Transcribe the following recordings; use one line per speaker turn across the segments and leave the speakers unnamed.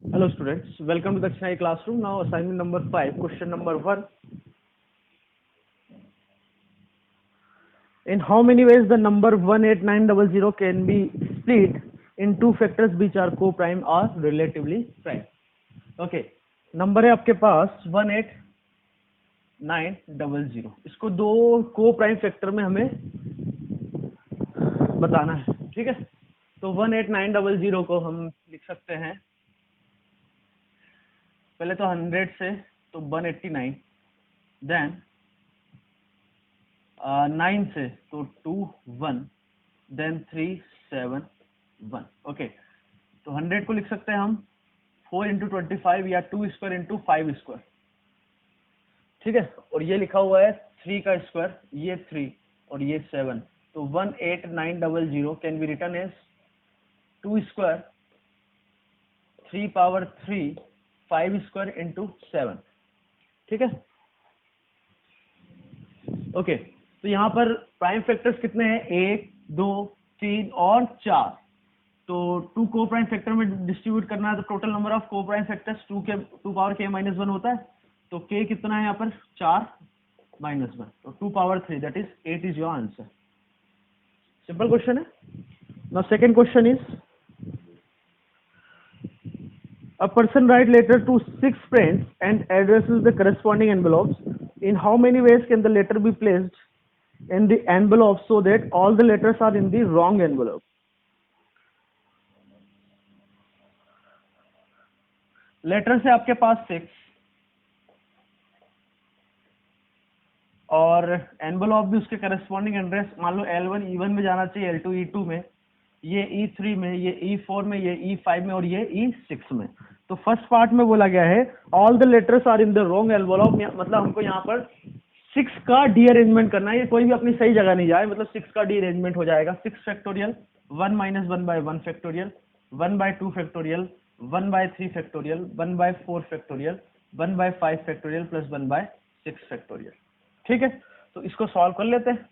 Hello students, welcome to the Chennai classroom. Now assignment number 5, question number 1. In how many ways the number 18900 can be split in two factors which are co-prime or relatively prime? Okay, number है आपके पास 18900. इसको दो को prime factor में हमें बताना है, ठीक है। तो 18900 को हम लिख सकते हैं पहले तो 100 से, तो 189, देन 9 से तो 2 1, देन 3 7 1। ओके, तो 100 को लिख सकते हैं हम 4 इंटू 25 या 2 स्क्वायर इंटू 5 स्क्वायर, ठीक है। और ये लिखा हुआ है 3 का स्क्वायर, ये 3 और ये 7, तो 18900 can be written as 2 square 3 power 3 5 square into 7, ठीक है। ओके, तो यहाँ पर प्राइम फैक्टर्स कितने हैं? 1 2 3 और 4। तो 2 को प्राइम फैक्टर में डिस्ट्रीब्यूट करना है, तो टोटल नंबर ऑफ को prime factors 2 power k minus 1 होता है। तो k कितना है यहाँ पर? 4 माइनस 1, तो 2 power 3, that is 8 is your answer. Simple question है। Now second question is, a person write letter to 6 friends and addresses the corresponding envelopes. In how many ways can the letter be placed in the envelope so that all the letters are in the wrong envelope? Letter से आपके पास 6 और envelope भी उसके corresponding address, मान लो L1 E1 में जाना चाहिए, L2 E2 में, ये E3 में, ये E4 में, ये E5 में और ये E6 में। तो फर्स्ट पार्ट में बोला गया है all the letters are in the wrong envelope, मतलब हमको यहाँ पर 6 का डी अरेंजमेंट करना है। ये कोई भी अपनी सही जगह नहीं जाए, मतलब 6 का डी अरेंजमेंट हो जाएगा। 6 factorial 1 minus 1 by 1 factorial, 1 by 2 factorial, 1 by 3 factorial, 1 by 4 factorial, 1 by 5 factorial plus 1 by 6 factorial, ठीक है। तो इसको सॉल्व कर लेते हैं।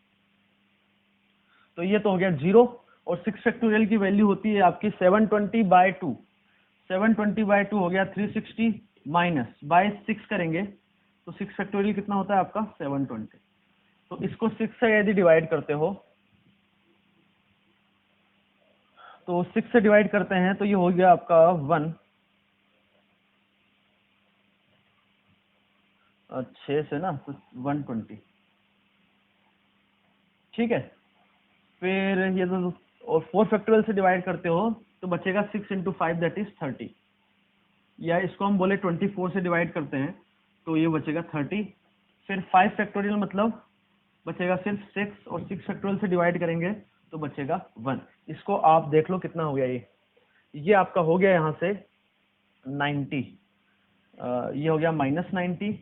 तो ये तो हो गया 0 और 6 फैक्टोरियल की वैल्यू होती है आपकी 720/2। 720/2 हो गया 360, माइनस बाय 6 करेंगे तो 6 फैक्टोरियल कितना होता है आपका? 720। तो इसको 6 से यदि डिवाइड करते हो, तो 6 से डिवाइड करते हैं तो ये हो गया आपका 1, 6 से ना तो 120, ठीक है। फिर ये तो, और 4 फैक्टोरियल से डिवाइड करते हो तो बचेगा 6 इंटू 5 दैट इज 30, या इसको हम बोले 24 से डिवाइड करते हैं तो ये बचेगा 30। फिर 5 फैक्टोरियल मतलब बचेगा सिर्फ 6 और 6 फैक्टोरियल से डिवाइड करेंगे तो बचेगा 1। इसको आप देख लो कितना हो गया। ये आपका हो गया यहाँ से 90, ये हो गया -90,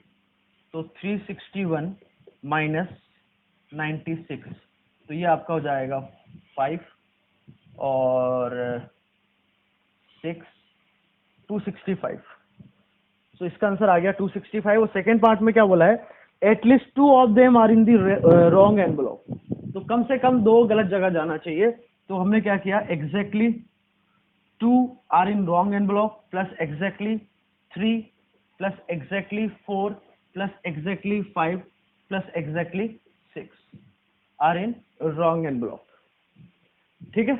तो 361 माइनस 96, तो ये आपका हो जाएगा 5 और 6 265। तो इसका आंसर आ गया 265। और सेकेंड पार्ट में क्या बोला है? At least 2 of them are in the wrong envelope, तो कम से कम 2 गलत जगह जाना चाहिए। तो हमने क्या किया? Exactly 2 are in wrong envelope plus exactly 3 plus exactly 4 plus exactly 5 plus exactly 6 are in wrong envelope, ठीक है।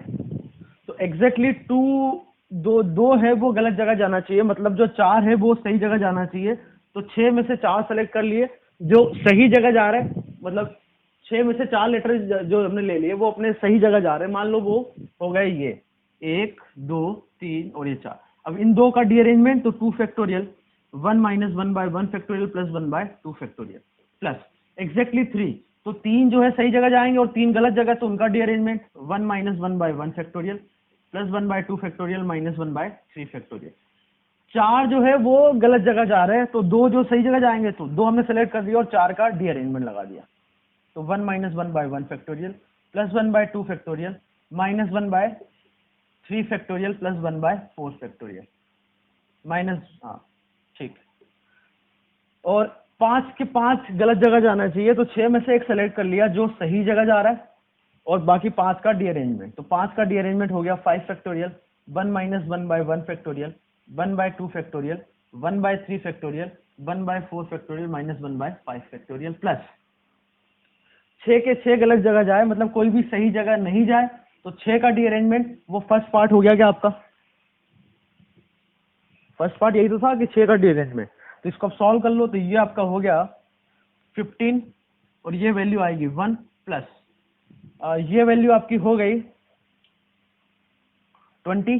तो एग्जैक्टली 2 दो है वो गलत जगह जाना चाहिए, मतलब जो 4 है वो सही जगह जाना चाहिए। तो 6 में से 4 सेलेक्ट कर लिए जो सही जगह जा रहा है, मतलब 6 में से 4 लेटर जो हमने ले लिए वो अपने सही जगह जा रहे हैं। मान लो वो हो गए ये 1 2 3 और ये 4। अब इन दो का डी अरेंजमेंट, तो 2 factorial 1 minus 1 by 1 factorial plus 1 by 2 factorial plus exactly 3, तो 3 जो है सही जगह जाएंगे और 3 गलत जगह, तो उनका derangement 1 minus 1 by 1 factorial plus 1 by 2 factorial minus 1 by 3 factorial. 4 जो है वो गलत जगह जा रहे हैं, तो 2 जो सही जगह जाएंगे, तो 2 हमने सेलेक्ट कर दिया और 4 का डी अरेंजमेंट लगा दिया। तो 1 minus 1 by 1 factorial plus 1 by 2 factorial minus 1 by 3 factorial plus 1 by 4 factorial minus, हाँ ठीक। और 5 के 5 गलत जगह जाना चाहिए, तो 6 में से एक सेलेक्ट कर लिया जो सही जगह जा रहा है और बाकी 5 का डी अरेंजमेंट। तो 5 का डी अरेंजमेंट हो गया 5 factorial 1 minus 1 by 1 factorial 1/2 factorial, 1/3 factorial, 1/4 factorial minus 1/5 factorial plus 6 के 6 गलत जगह जाए, मतलब कोई भी सही जगह नहीं जाए, तो 6 का रीअरेंजमेंट वो फर्स्ट पार्ट हो गया क्या आपका? फर्स्ट पार्ट यही तो था कि 6 का रीअरेंजमेंट। तो इसको आप सॉल्व कर लो, तो ये आपका हो गया 15 और ये वैल्यू आएगी 1 प्लस ये वैल्यू आपकी हो गई 20,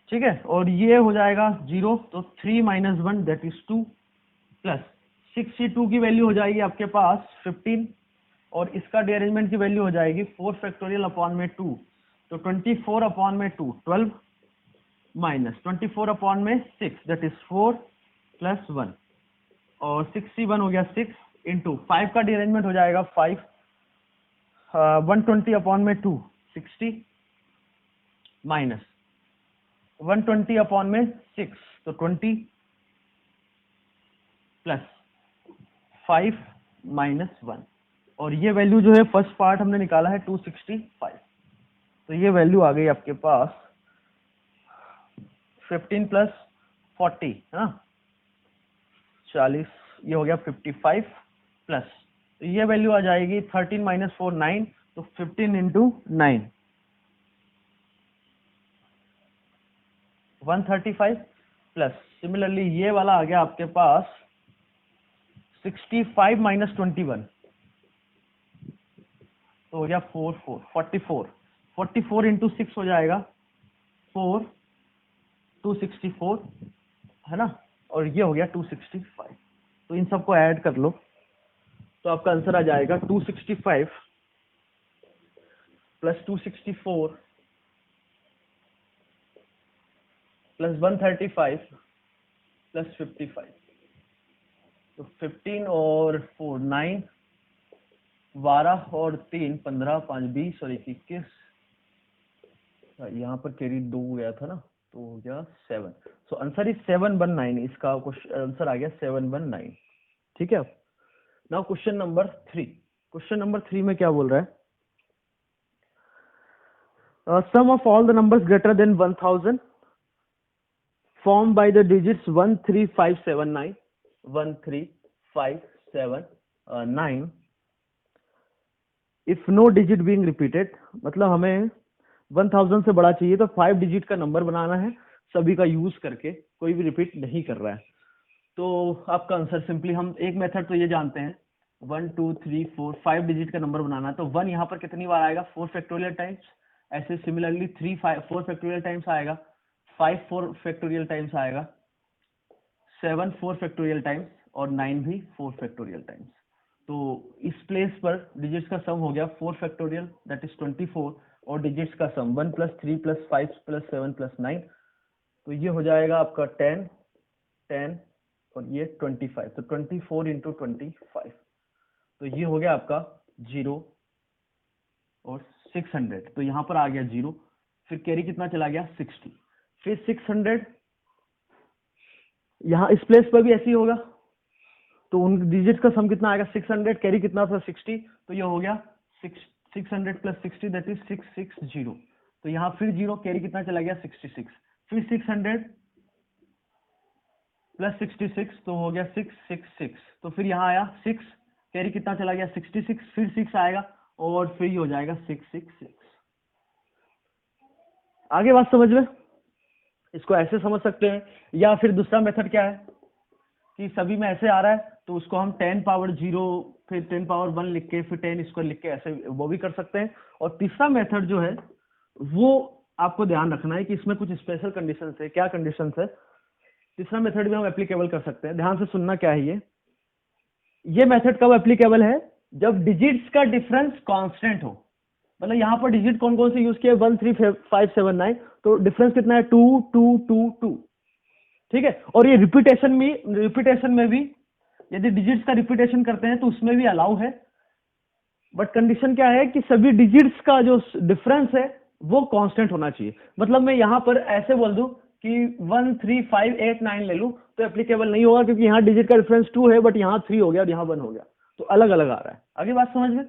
ठीक है, और ये हो जाएगा 0, तो 3 माइनस 1 दैट इज 2 प्लस 62 की वैल्यू हो जाएगी आपके पास 15 और इसका रीअरेंजमेंट की वैल्यू हो जाएगी 4 फैक्टोरियल अपॉन में 2, तो 24 अपॉन में 2 12 माइनस 24 अपॉन में 6 दैट इज 4 प्लस 1 और 61 हो गया 6 इंटू 5 का रीअरेंजमेंट हो जाएगा 5 120 अपॉन में 2 60 माइनस 120 अपॉन में 6 तो 20 प्लस 5 माइनस 1 और ये वैल्यू जो है फर्स्ट पार्ट हमने निकाला है 265, तो ये वैल्यू आ गई आपके पास 15 प्लस 40 है ना 40, ये हो गया 55 प्लस, तो ये वैल्यू आ जाएगी 13 माइनस 4 9, तो 15 इंटू 9 135 प्लस सिमिलरली ये वाला आ गया आपके पास 65 माइनस 21, तो हो गया 44 इंटू 6 हो जाएगा 4 264 है ना, और ये हो गया 265, तो इन सबको ऐड कर लो तो आपका आंसर आ जाएगा 265 प्लस 264 प्लस 135 प्लस 55, तो 15 और 4 9, 12 और 3 15 5 20 और 21, यहाँ पर कैरी 2 गया था ना, तो हो गया 7, सो आंसर इज 719, इसका आंसर आ गया 719, ठीक है। Now question number 3, question number 3 में क्या बोल रहा है, sum of all the numbers greater than 1000 form by the digits 13579 13579 if no digit being repeated, मतलब हमें 1000 से बड़ा चाहिए तो 5 डिजिट का नंबर बनाना है सभी का यूज करके, कोई भी रिपीट नहीं कर रहा है। तो आपका आंसर सिंपली हम एक मेथड तो ये जानते हैं 1 2 3 4 5 डिजिट का नंबर बनाना है, तो 1 यहाँ पर कितनी बार आएगा 4 फैक्टोरियल टाइम्स, ऐसे सिमिलरली 3 4 फैक्टोरियल टाइम्स आएगा, 5 4 फैक्टोरियल टाइम्स आएगा, 7 4 फैक्टोरियल टाइम्स और 9 भी 4 फैक्टोरियल टाइम्स। तो इस प्लेस पर डिजिट्स का सम हो गया 4 फैक्टोरियल दैट इज 24 और डिजिट्स का सम 1 प्लस 3 प्लस 5 प्लस 7 प्लस 9, तो ये हो जाएगा आपका 10 10 और ये 25, तो 24 इंटू 25, तो ये हो गया आपका 0 और 600, तो यहाँ पर आ गया 0, फिर कैरी कितना चला गया 60, फिर 600 यहाँ इस प्लेस पर भी ऐसे ही होगा, तो उन डिजिट का सम कितना आएगा 600, कैरी कितना था 60, तो ये हो गया 600 प्लस 60 दैट इज 660, तो यहाँ फिर 0, कैरी कितना चला गया 66, फिर 600 प्लस 66 तो हो गया 666, तो फिर यहाँ आया 6, कैरी कितना चला गया 66, फिर 6 आएगा और फिर ये हो जाएगा 666। आगे बात समझ में, इसको ऐसे समझ सकते हैं, या फिर दूसरा मेथड क्या है कि सभी में ऐसे आ रहा है तो उसको हम 10 पावर 0 फिर 10 पावर 1 लिख के फिर 10 स्क्वायर लिख के ऐसे वो भी कर सकते हैं। और तीसरा मेथड जो है वो आपको ध्यान रखना है कि इसमें कुछ स्पेशल कंडीशंस है। क्या कंडीशंस है? तीसरा मेथड भी हम एप्लीकेबल कर सकते हैं। ध्यान से सुनना क्या है ये मेथड कब एप्लीकेबल है? जब डिजिट्स का डिफरेंस कांस्टेंट हो। मतलब यहाँ पर डिजिट कौन कौन से यूज किए 1 3 5 7 9, तो डिफरेंस कितना है 2 2 2 2, ठीक है। और ये रिपीटेशन में भी यदि डिजिट्स का रिपीटेशन करते हैं तो उसमें भी अलाउ है, बट कंडीशन क्या है कि सभी डिजिट्स का जो डिफरेंस है वो कांस्टेंट होना चाहिए। मतलब मैं यहाँ पर ऐसे बोल दूं कि 1 3 5 8 9 ले लूं तो एप्लीकेबल नहीं होगा, क्योंकि यहाँ डिजिट का डिफरेंस 2 है बट यहाँ 3 हो गया और यहाँ 1 हो गया, तो अलग अलग आ रहा है। आगे बात समझ में?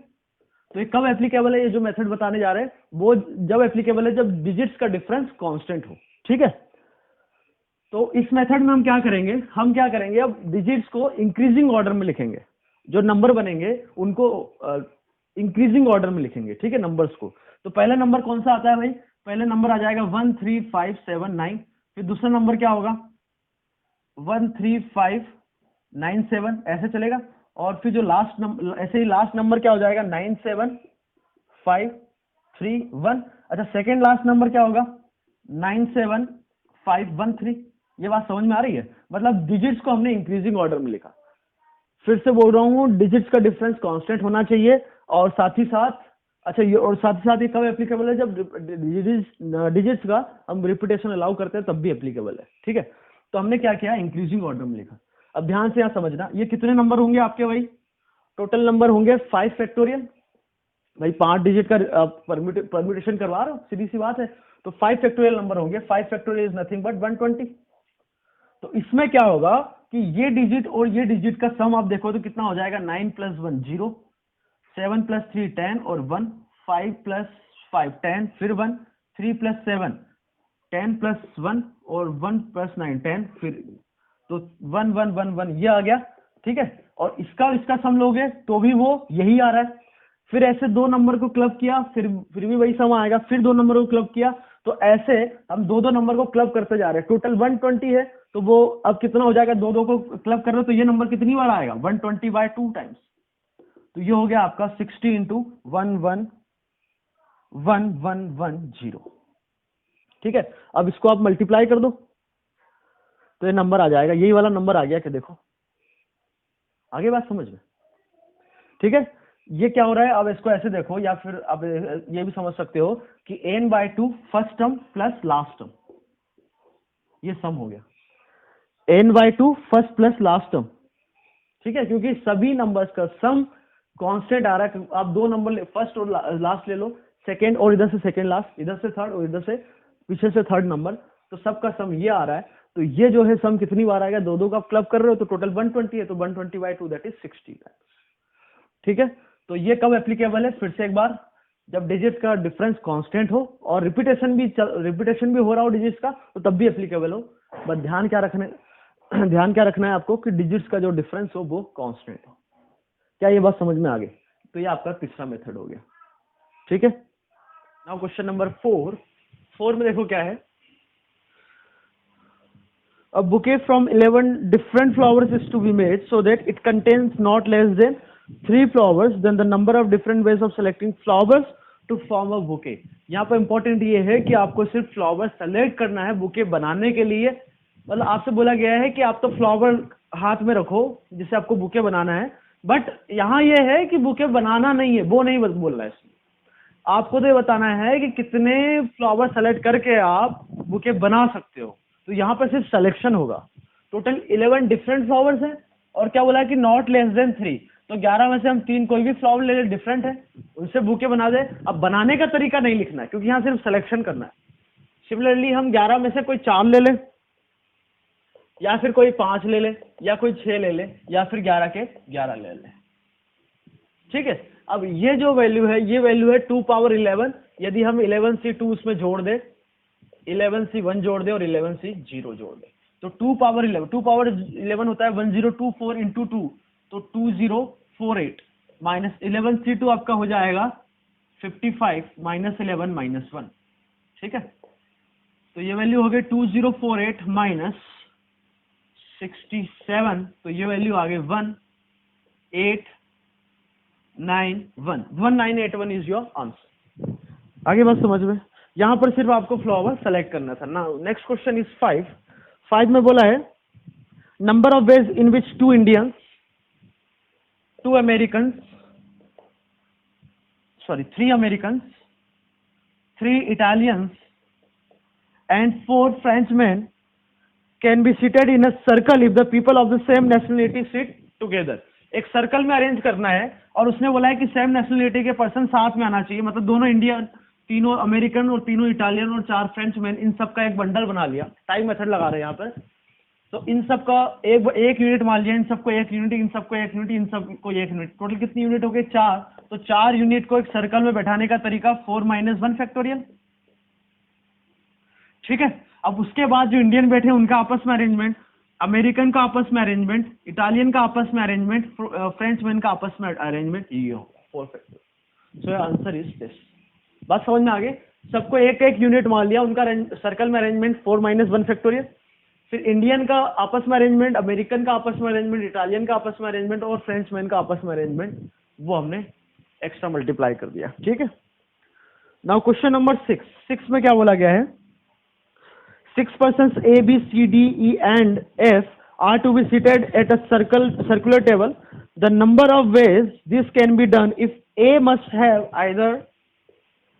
तो ये कब एप्लीकेबल है, ये जो मेथड बताने जा रहे हैं वो जब एप्लीकेबल है जब डिजिट्स का डिफरेंस कांस्टेंट हो, ठीक है। तो इस मेथड में हम क्या करेंगे, अब डिजिट्स को इंक्रीजिंग ऑर्डर में लिखेंगे, जो नंबर बनेंगे उनको इंक्रीजिंग ऑर्डर में लिखेंगे, ठीक है, नंबर्स को। तो पहला नंबर कौन सा आता है भाई, पहले नंबर आ जाएगा 1 3 5 7 9, फिर दूसरा नंबर क्या होगा 1 3 5 9 7, ऐसे चलेगा। और फिर जो लास्ट नंबर, ऐसे ही लास्ट नंबर क्या हो जाएगा 9 7 5 3 1। अच्छा, सेकेंड लास्ट नंबर क्या होगा 9 7 5 1 3। ये बात समझ में आ रही है, मतलब डिजिट्स को हमने इंक्रीजिंग ऑर्डर में लिखा। फिर से बोल रहा हूँ, डिजिट्स का डिफरेंस कांस्टेंट होना चाहिए, और साथ ही साथ, अच्छा ये, और साथ ही साथ ये कब एप्लीकेबल है, जब डिजिट्स का हम रिपीटेशन अलाउ करते हैं तब भी एप्लीकेबल है, ठीक है। तो हमने क्या किया, इंक्रीजिंग ऑर्डर में लिखा। अब ध्यान से यहाँ समझना, ये कितने नंबर होंगे आपके भाई, टोटल नंबर होंगे 5 फैक्टोरियल। भाई 5 डिजिट का परम्यूटेशन करवा रहा हूँ, सीधी सी बात है। तो 5 फैक्टोरियल नंबर होंगे, 5 फैक्टोरियल इज नथिंग बट 120। तो इसमें क्या होगा कि ये डिजिट और ये डिजिट का सम आप देखो तो कितना हो जाएगा, 9 + 1 0, 7 + 3 10 और 1, 5 + 5 10, फिर 1, 3 + 7 10 + 1 और 1 + 9 10, फिर तो 1 1 1 1 ये आ गया, ठीक है। और इसका सम लोगे तो भी वो यही आ रहा है। फिर ऐसे दो नंबर को क्लब किया, फिर भी वही सम आएगा, फिर दो नंबर को क्लब किया, तो ऐसे हम दो नंबर को क्लब करते जा रहे हैं। टोटल 120 है, तो वो अब कितना हो जाएगा, दो को क्लब कर रहे हो तो ये नंबर कितनी बार आएगा 120/2 टाइम्स। तो ये हो गया आपका 60 × 1 1 1 1 1 0, ठीक है। अब इसको आप मल्टीप्लाई कर दो तो ये नंबर आ जाएगा, यही वाला नंबर आ गया, कि देखो आगे बात समझ में, ठीक है। ये क्या हो रहा है, अब इसको ऐसे देखो, या फिर अब ये भी समझ सकते हो कि n/2 first term plus last term, ये सम हो गया n/2 first plus last term, ठीक है, क्योंकि सभी नंबर्स का सम कांस्टेंट आ रहा है। आप दो नंबर फर्स्ट और लास्ट ले लो, सेकंड और इधर से सेकंड लास्ट, इधर से थर्ड और इधर से पीछे से थर्ड नंबर, तो सबका सम ये आ रहा है। तो ये जो है सम कितनी बार आएगा, दो का क्लब कर रहे हो तो टोटल 120 है, तो 120/2 दैट इज 60, ठीक है। तो ये कब एप्लीकेबल है, फिर से एक बार, जब डिजिट का डिफरेंस कांस्टेंट हो और रिपीटेशन भी हो रहा हो डिजिट्स का, तो तब भी एप्लीकेबल हो। बस ध्यान क्या रखना है आपको कि डिजिट्स का जो डिफरेंस हो वो कांस्टेंट हो। क्या ये बात समझ में आ गई? तो ये आपका तीसरा मेथड हो गया, ठीक है। नाउ क्वेश्चन नंबर 4 में देखो क्या है, a bouquet from 11 different flowers is to be made so that it contains not less than 3 flowers, then the number of different ways of selecting flowers to form a bouquet। यहाँ पर important ये है कि आपको सिर्फ flower select करना है bouquet बनाने के लिए। मतलब आपसे बोला गया है कि आप तो फ्लावर हाथ में रखो जिससे आपको बुके बनाना है, बट यहाँ ये है कि बुके बनाना नहीं है, वो नहीं बोलना है। आपको तो ये बताना है कि कितने फ्लावर सेलेक्ट करके आप बुके बना सकते हो। तो यहाँ पर सिर्फ सिलेक्शन होगा। टोटल 11 डिफरेंट फ्लावर्स हैं, और क्या बोला है कि नॉट लेस देन 3, तो 11 में से हम 3 कोई भी फ्लावर ले ले डिफरेंट है, उनसे बुके बना दे। अब बनाने का तरीका नहीं लिखना है क्योंकि यहाँ सिर्फ सिलेक्शन करना है। सिमिलरली हम 11 में से कोई 4 ले ले, या फिर कोई 5 ले ले, या कोई 6 ले ले, या फिर 11 के 11 ले ले, ठीक है। अब ये जो वैल्यू है, ये वैल्यू है 2^11। यदि हम 11C2 उसमें जोड़ दे, 11C1 जोड़ दे और 11C0 जोड़ दे, तो 2^11 होता है 1024 × 2, तो 2048 माइनस 11C2 आपका हो जाएगा 55 -11 -1, ठीक है। तो ये वैल्यू हो गई 2048 माइनस 67, तो ये वैल्यू आ गई 1891, 1981 इज योर आंसर। आगे बात समझ में? यहां पर सिर्फ आपको फ्लावर सेलेक्ट करना था ना। नेक्स्ट क्वेश्चन इज 5 में बोला है number of ways in which 2 Indians, 3 American, 3 Italians and 4 Frenchmen can be seated in a circle if the people of the same nationality sit together। एक सर्कल में arrange करना है, और उसने बोला है कि सेम नेशनलिटी के पर्सन साथ में आना चाहिए, मतलब दोनों इंडियन, 3 अमेरिकन और 3 इटालियन और 4 फ्रेंचमैन, इन सब का एक बंडल बना लिया। टाइम मेथड लगा रहे हैं यहाँ पर। तो इन सबका एक यूनिट मान लिया, इन सबको एक यूनिट, इन सबको एक यूनिट, इन सबको एक यूनिट, टोटल कितनी यूनिट हो गई? 4। तो 4 यूनिट को एक सर्कल में बैठाने का तरीका 4 - 1 फैक्टोरियल। ठीक है। अब उसके बाद जो इंडियन बैठे उनका आपस में अरेंजमेंट, अमेरिकन का आपस में अरेंजमेंट, इटालियन का आपस में अरेंजमेंट, फ्रेंच मैन का आपस में अरेंजमेंट, ये हो 4 factorial. So answer is this. बात समझ में आ गई? सबको एक एक यूनिट मान लिया, उनका सर्कल में अरेंजमेंट 4 - 1 फैक्टोरियल। फिर इंडियन का आपस में अरेंजमेंट, अमेरिकन का आपस में अरेंजमेंट, इटालियन का आपस में अरेंजमेंट और फ्रेंच मैन का आपस में अरेंजमेंट, वो हमने एक्स्ट्रा मल्टीप्लाई कर दिया। ठीक है। नाउ क्वेश्चन नंबर 6 में क्या बोला गया है? 6 persons A, B, C, D, E and F are to be seated at a circular table. The number of ways this can be done if A must have either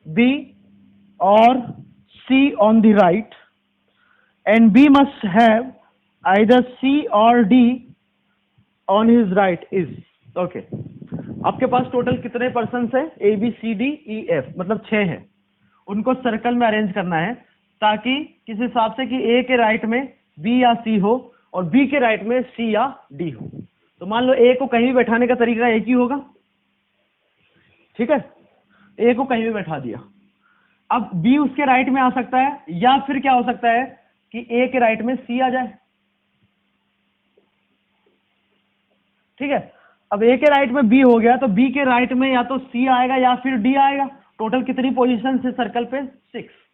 B or C on the right and B must have either C or D on his right is okay. आपके पास total कितने person है? A, B, C, D, E, F, मतलब 6 है। उनको circle में arrange करना है ताकि किस हिसाब से कि ए के राइट में बी या सी हो और बी के राइट में सी या डी हो। तो मान लो ए को कहीं भी बैठाने का तरीका एक ही होगा। ठीक है। ए को कहीं भी बैठा दिया। अब बी उसके राइट में आ सकता है या फिर क्या हो सकता है कि ए के राइट में सी आ जाए। ठीक है। अब ए के राइट में बी हो गया तो बी के राइट में या तो सी आएगा या फिर डी आएगा। टोटल कितनी पोजीशन है सर्कल पे? 6।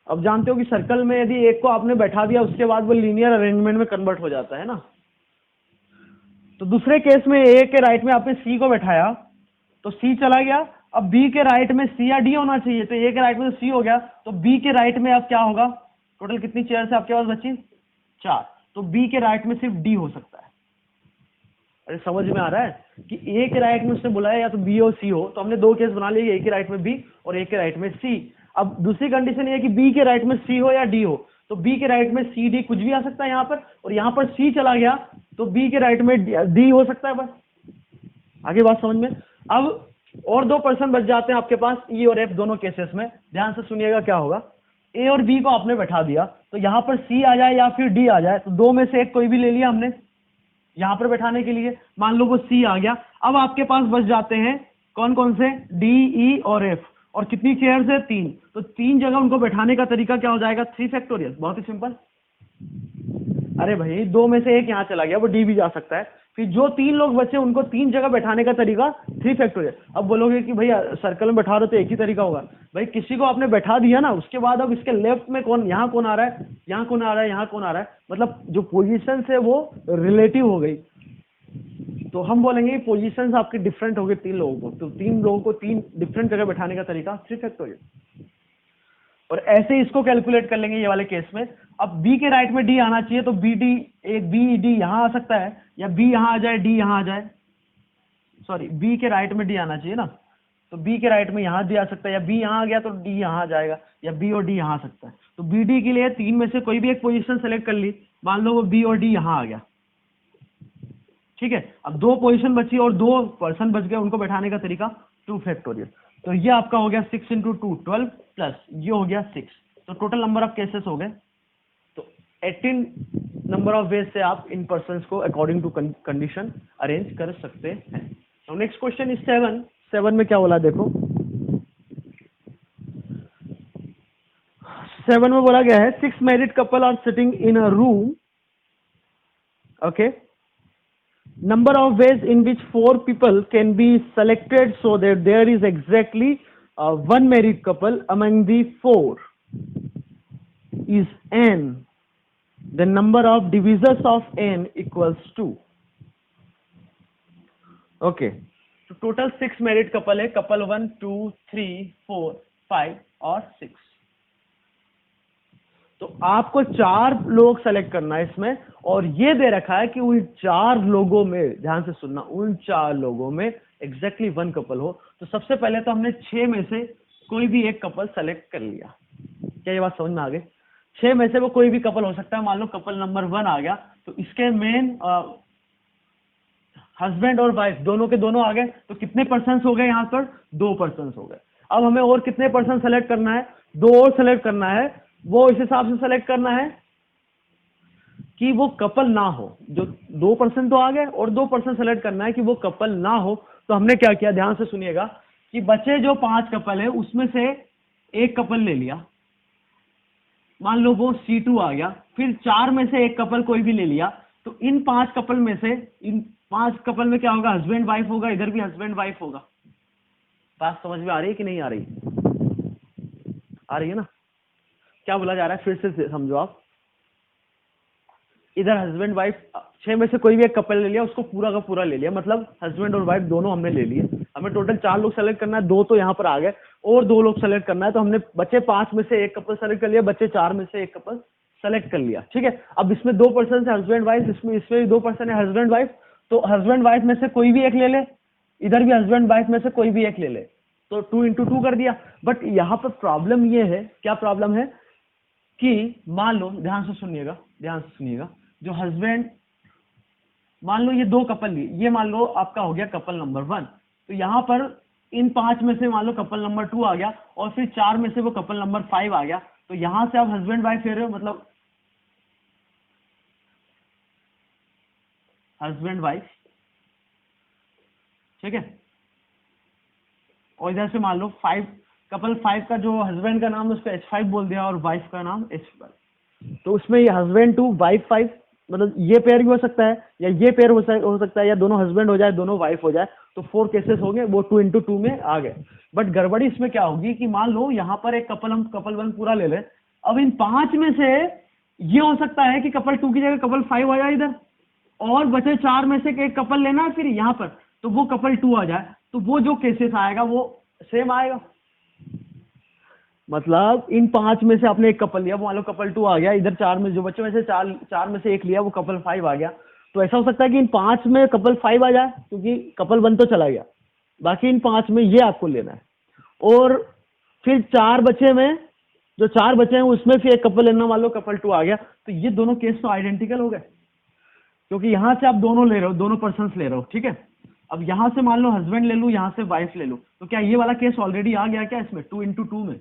अब जानते हो कि सर्कल में यदि एक को आपने बैठा दिया उसके बाद वो लीनियर अरेंजमेंट में कन्वर्ट हो जाता है ना। तो दूसरे केस में ए के राइट में आपने सी को बैठाया तो सी चला गया। अब बी के राइट में सी या डी होना चाहिए, तो ए के राइट में तो सी हो गया, तो बी के राइट में अब क्या होगा? टोटल कितनी चेयर है आपके पास बची? 4। तो बी के राइट में सिर्फ डी हो सकता है। अरे समझ में आ रहा है कि ए के राइट में उसने बुलाया या तो बी और सी हो, तो हमने 2 केस बना लिए, ए के राइट में बी और ए के राइट में सी। अब दूसरी कंडीशन ये है कि बी के राइट में सी हो या डी हो, तो बी के राइट में सी डी कुछ भी आ सकता है यहाँ पर, और यहाँ पर सी चला गया तो बी के राइट में डी हो सकता है। बस आगे बात समझ में। अब और 2 पर्सन बच जाते हैं आपके पास, ई और एफ दोनों केसेस में। ध्यान से सुनिएगा क्या होगा। ए और बी को आपने बैठा दिया तो यहाँ पर सी आ जाए या फिर डी आ जाए, तो 2 में से एक कोई भी ले लिया हमने यहां पर बैठाने के लिए। मान लो वो सी आ गया। अब आपके पास बच जाते हैं कौन कौन से? डी, ई और एफ। और कितनी चेयर्स है? 3। तो 3 जगह उनको बैठाने का तरीका क्या हो जाएगा? 3 फैक्टोरियल। बहुत ही सिंपल। अरे भाई 2 में से एक यहां चला गया, वो डी भी जा सकता है। फिर जो 3 लोग बचे उनको 3 जगह बैठाने का तरीका 3 फैक्टोरियल। अब बोलोगे कि भैया सर्कल में बैठा रहे तो एक ही तरीका होगा। भाई किसी को आपने बैठा दिया ना, उसके बाद अब इसके लेफ्ट में कौन, यहाँ कौन आ रहा है, यहाँ कौन आ रहा है, यहाँ कौन आ रहा है, मतलब जो पोजीशन है वो रिलेटिव हो गई। तो हम बोलेंगे पोजीशंस आपके डिफरेंट हो गए 3 लोगों को, तो 3 लोगों को 3 डिफरेंट जगह बैठाने का तरीका 3 फैक्टोरियल। और ऐसे इसको कैलकुलेट कर लेंगे ये वाले केस में। अब बी के राइट में डी आना चाहिए, तो बी डी, एक बी डी यहां आ सकता है, या बी यहां आ जाए डी यहां आ जाए। सॉरी, बी के राइट में डी आना चाहिए ना, तो बी के राइट में यहां डी आ सकता है, या बी यहां आ गया तो डी यहां आ जाएगा, या बी और डी यहां आ सकता है। तो बी डी के लिए 3 में से कोई भी एक पोजीशन सेलेक्ट कर ली। मान लो वो बी और डी यहां आ गया। ठीक है। अब 2 पोजीशन बची और 2 पर्सन बच गए, उनको बैठाने का तरीका 2 फैक्टोरियल। तो ये आपका हो गया 6 × 2 12 प्लस ये हो गया 6। तो टोटल नंबर ऑफ केसेस हो गए। तो 18 नंबर ऑफ वेज से आप इन पर्सन को अकॉर्डिंग टू कंडीशन अरेंज कर सकते हैं। तो नेक्स्ट क्वेश्चन इज 7 में क्या बोला देखो। 7 में बोला गया है 6 married couple are sitting in a room. Okay. Number of ways in which 4 people can be selected so that there is exactly 1 married couple among the 4 is n. The number of divisors of n equals 2. Okay. So total 6 married couple है, couple 1 2 3 4 5 और 6। तो आपको 4 लोग select करना है इसमें, और ये दे रखा है कि उन 4 लोगों में, ध्यान से सुनना, उन 4 लोगों में एग्जैक्टली 1 कपल हो। तो सबसे पहले तो हमने 6 में से कोई भी एक कपल सेलेक्ट कर लिया। क्या ये बात समझ में आ गई? 6 में से वो कोई भी कपल हो सकता है। मान लो कपल नंबर 1 आ गया, तो इसके मेन हस्बैंड और वाइफ दोनों के दोनों आ गए, तो कितने पर्सन हो गए यहाँ पर? 2 पर्सन हो गए। अब हमें और कितने पर्सन सेलेक्ट करना है? 2 और सेलेक्ट करना है। वो इस हिसाब से सेलेक्ट करना है कि वो कपल ना हो। जो 2% तो आ गए और 2% सेलेक्ट करना है कि वो कपल ना हो। तो हमने क्या किया, ध्यान से सुनिएगा, कि बचे जो 5 कपल है उसमें से एक कपल ले लिया, मान लो वो C2 आ गया, फिर 4 में से एक कपल कोई भी ले लिया। तो इन 5 कपल में से, इन 5 कपल में क्या होगा, हस्बैंड वाइफ होगा, इधर भी हस्बैंड वाइफ होगा। बात समझ में आ रही है कि नहीं आ रही? आ रही है ना? क्या बोला जा रहा है, फिर से समझो आप। इधर हस्बैंड वाइफ 6 में से कोई भी एक कपल ले लिया, उसको पूरा का पूरा ले लिया, मतलब हस्बैंड और वाइफ दोनों हमने ले लिए। हमें टोटल 4 लोग सेलेक्ट करना है, 2 तो यहाँ पर आ गए और 2 लोग सेलेक्ट करना है। तो हमने बचे 5 में से एक कपल सेलेक्ट कर लिया, बचे 4 में से एक कपल सेलेक्ट कर लिया। ठीक है, अब इसमें 2% है हस्बैंड वाइफ, इसमें भी 2% है हस्बैंड वाइफ। तो हस्बैंड वाइफ में से कोई भी एक ले ले, इधर भी हस्बैंड वाइफ में से कोई भी एक ले ले, तो 2 into 2 कर दिया। बट यहाँ पर प्रॉब्लम ये है, क्या प्रॉब्लम है कि मान लो, ध्यान से सुनिएगा, ध्यान से सुनिएगा, जो हस्बैंड, मान लो ये 2 कपल लिए, ये मान लो आपका हो गया कपल नंबर 1। तो यहाँ पर इन 5 में से मान लो कपल नंबर 2 आ गया और फिर 4 में से वो कपल नंबर 5 आ गया। तो यहां से आप हस्बैंड वाइफ ले रहे हो, मतलब हस्बैंड वाइफ, ठीक है। और इधर से मान लो 5 कपल 5 का जो हस्बैंड का नाम है उसको H5 बोल दिया और वाइफ का नाम H5। तो उसमें ये हस्बैंड 2 वाइफ 5, मतलब ये पेयर भी हो सकता है या ये पेयर हो सकता है, या दोनों हस्बैंड हो जाए दोनों वाइफ हो जाए। तो 4 केसेस हो गए, वो 2 into 2 में आ गए। बट गड़बड़ी इसमें क्या होगी कि मान लो यहाँ पर एक कपल, हम कपल 1 पूरा ले लें, अब इन 5 में से ये हो सकता है कि कपल 2 की जगह कपल 5 आ जाए इधर, और बचे 4 में से एक कपल लेना है फिर यहाँ पर, तो वो कपल 2 आ जाए। तो वो जो केसेस आएगा वो सेम आएगा। मतलब इन 5 में से आपने एक कपल लिया, वो मान लो कपल 2 आ गया, इधर 4 में जो बच्चे में से 4 में से एक लिया, वो कपल 5 आ गया। तो ऐसा हो सकता है कि इन 5 में कपल 5 आ जाए, क्योंकि कपल 1 तो चला गया, बाकी इन 5 में ये आपको लेना है। और फिर 4 बचे में, जो 4 बचे हैं उसमें फिर एक कपल लेना, मान लो कपल 2 आ गया। तो ये दोनों केस तो आइडेंटिकल हो गए, क्योंकि यहां से आप दोनों ले रहे हो, दोनों पर्सन ले रहे हो, ठीक है। अब यहां से मान लो हस्बैंड ले लूं, यहां से वाइफ ले लूं, तो क्या ये वाला केस ऑलरेडी आ गया क्या इसमें, 2 into 2 में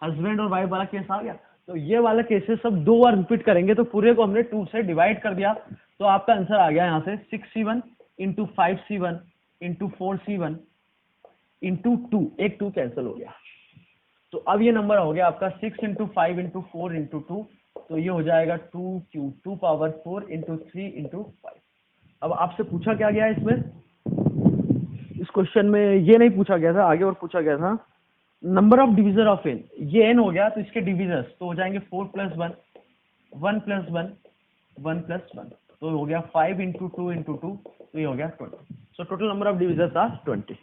हस्बैंड और वाइफ वाला केस आ गया। तो ये वाला केसेस सब 2 बार रिपीट करेंगे, तो पूरे को हमने 2 से डिवाइड कर दिया। तो आपका आंसर आ गया यहाँ से 6C1 into 5C1 into 4C1 into 2, एक 2 कैंसिल हो गया। तो अब ये नंबर हो गया आपका 6 into 5 into 4 into 2, तो ये हो जाएगा 2Q 2 power 4 into 3 into 5। अब आपसे पूछा क्या गया इसमें, इस क्वेश्चन में ये नहीं पूछा गया था, आगे और पूछा गया था number of divisor of n। ये n हो गया, तो इसके डिविजर्स तो हो जाएंगे 4 + 1, 1 + 1, 1 + 1, तो हो गया 5 into 2 into 2, तो ये हो गया 20। So total number of divisors are 20।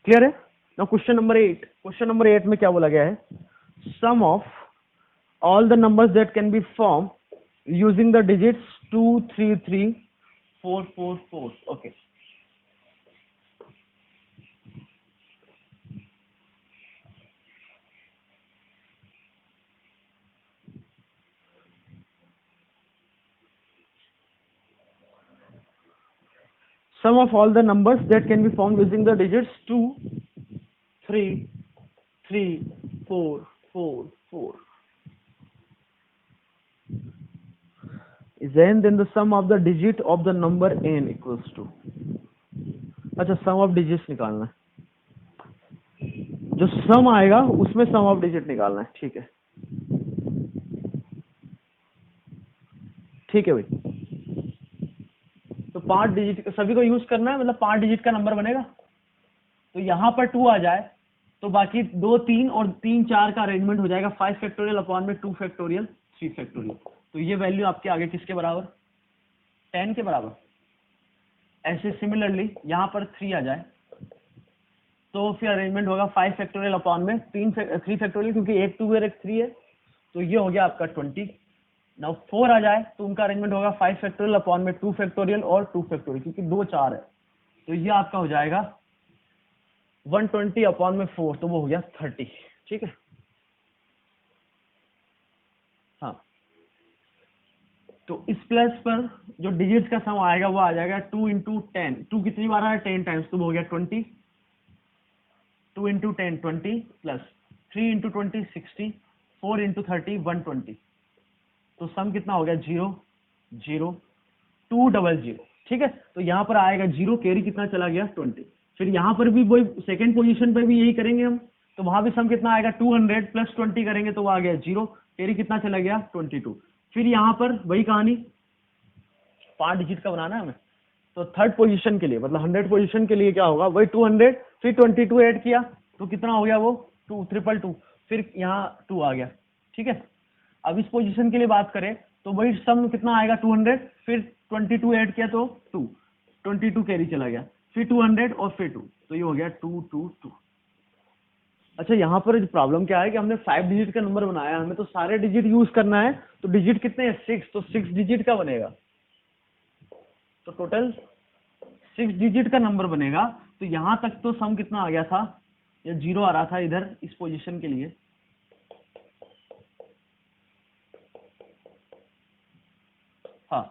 Clear है? Now question number 8। Question number 8 में क्या बोला गया है, sum of all the numbers that can be form using the digits 2 3 3 4 4 4। Okay, sum of all the numbers that can be formed using the digits 2 3 3 4 4 4 is n, then the sum of the digit of the number n equals to। अच्छा, sum of digits निकालना है, जो sum आएगा उसमें sum of digit निकालना है। ठीक है, ठीक है भाई। तो 5 डिजिट सभी को यूज करना है, मतलब 5 डिजिट का नंबर बनेगा। तो यहाँ पर 2 आ जाए तो बाकी 2 3 और 3 4 का अरेंजमेंट हो जाएगा 5 फैक्टोरियल अपॉन में 2 फैक्टोरियल 3 फैक्टोरियल। तो ये वैल्यू आपके आगे किसके बराबर, 10 के बराबर। ऐसे सिमिलरली यहाँ पर 3 आ जाए तो फिर अरेंजमेंट होगा 5 फैक्टोरियल अपॉन में 3 फैक्टोरियल, क्योंकि एक 2 और एक 3 है, तो ये हो गया आपका 20। नाउ 4 आ जाए तो उनका अरेंजमेंट होगा 5 फैक्टोरियल अपॉन में 2 फैक्टोरियल और 2 फैक्टोरियल, क्योंकि 2 4 है। तो ये आपका हो जाएगा 120 अपॉन में 4, तो वो हो गया 30। ठीक है, हाँ। तो इस प्लस पर जो डिजिट्स का सम आएगा वो आ जाएगा 2 into 10। 2 कितनी बार है, 10 टाइम्स, तो वो हो गया 20। 2 into 10 20 प्लस 3 into 20 60, 4 into 30 120। तो सम कितना हो गया 0 0 2 0 0, ठीक है। तो यहाँ पर आएगा 0, कैरी कितना चला गया 20। फिर यहाँ पर भी वही सेकेंड पोजीशन पे भी यही करेंगे हम, तो वहां भी सम कितना आएगा 200 प्लस 20 करेंगे तो वो आ गया 0, कैरी कितना चला गया 22। फिर यहाँ पर वही कहानी 5 डिजिट का बनाना है हमें, तो थर्ड पोजीशन के लिए मतलब 100 पोजीशन के लिए क्या होगा, वही 200 फिर 22 ऐड किया तो कितना हो गया वो 2 फिर यहाँ 2 आ गया, ठीक है। अब इस पोजीशन के लिए बात करें तो वही सम कितना आएगा 200 फिर 22 ऐड किया तो 2 22 कैरी चला गया, फिर 200 और फिर 2, तो ये हो गया 2 2 2। अच्छा यहाँ पर प्रॉब्लम क्या है कि हमने 5 डिजिट का नंबर बनाया, हमें तो सारे डिजिट यूज करना है, तो डिजिट कितने हैं 6, तो 6 डिजिट का बनेगा, तो टोटल 6 डिजिट का नंबर बनेगा। तो यहां तक तो सम कितना आ गया था, या 0 आ रहा था इधर इस पोजीशन के लिए, हाँ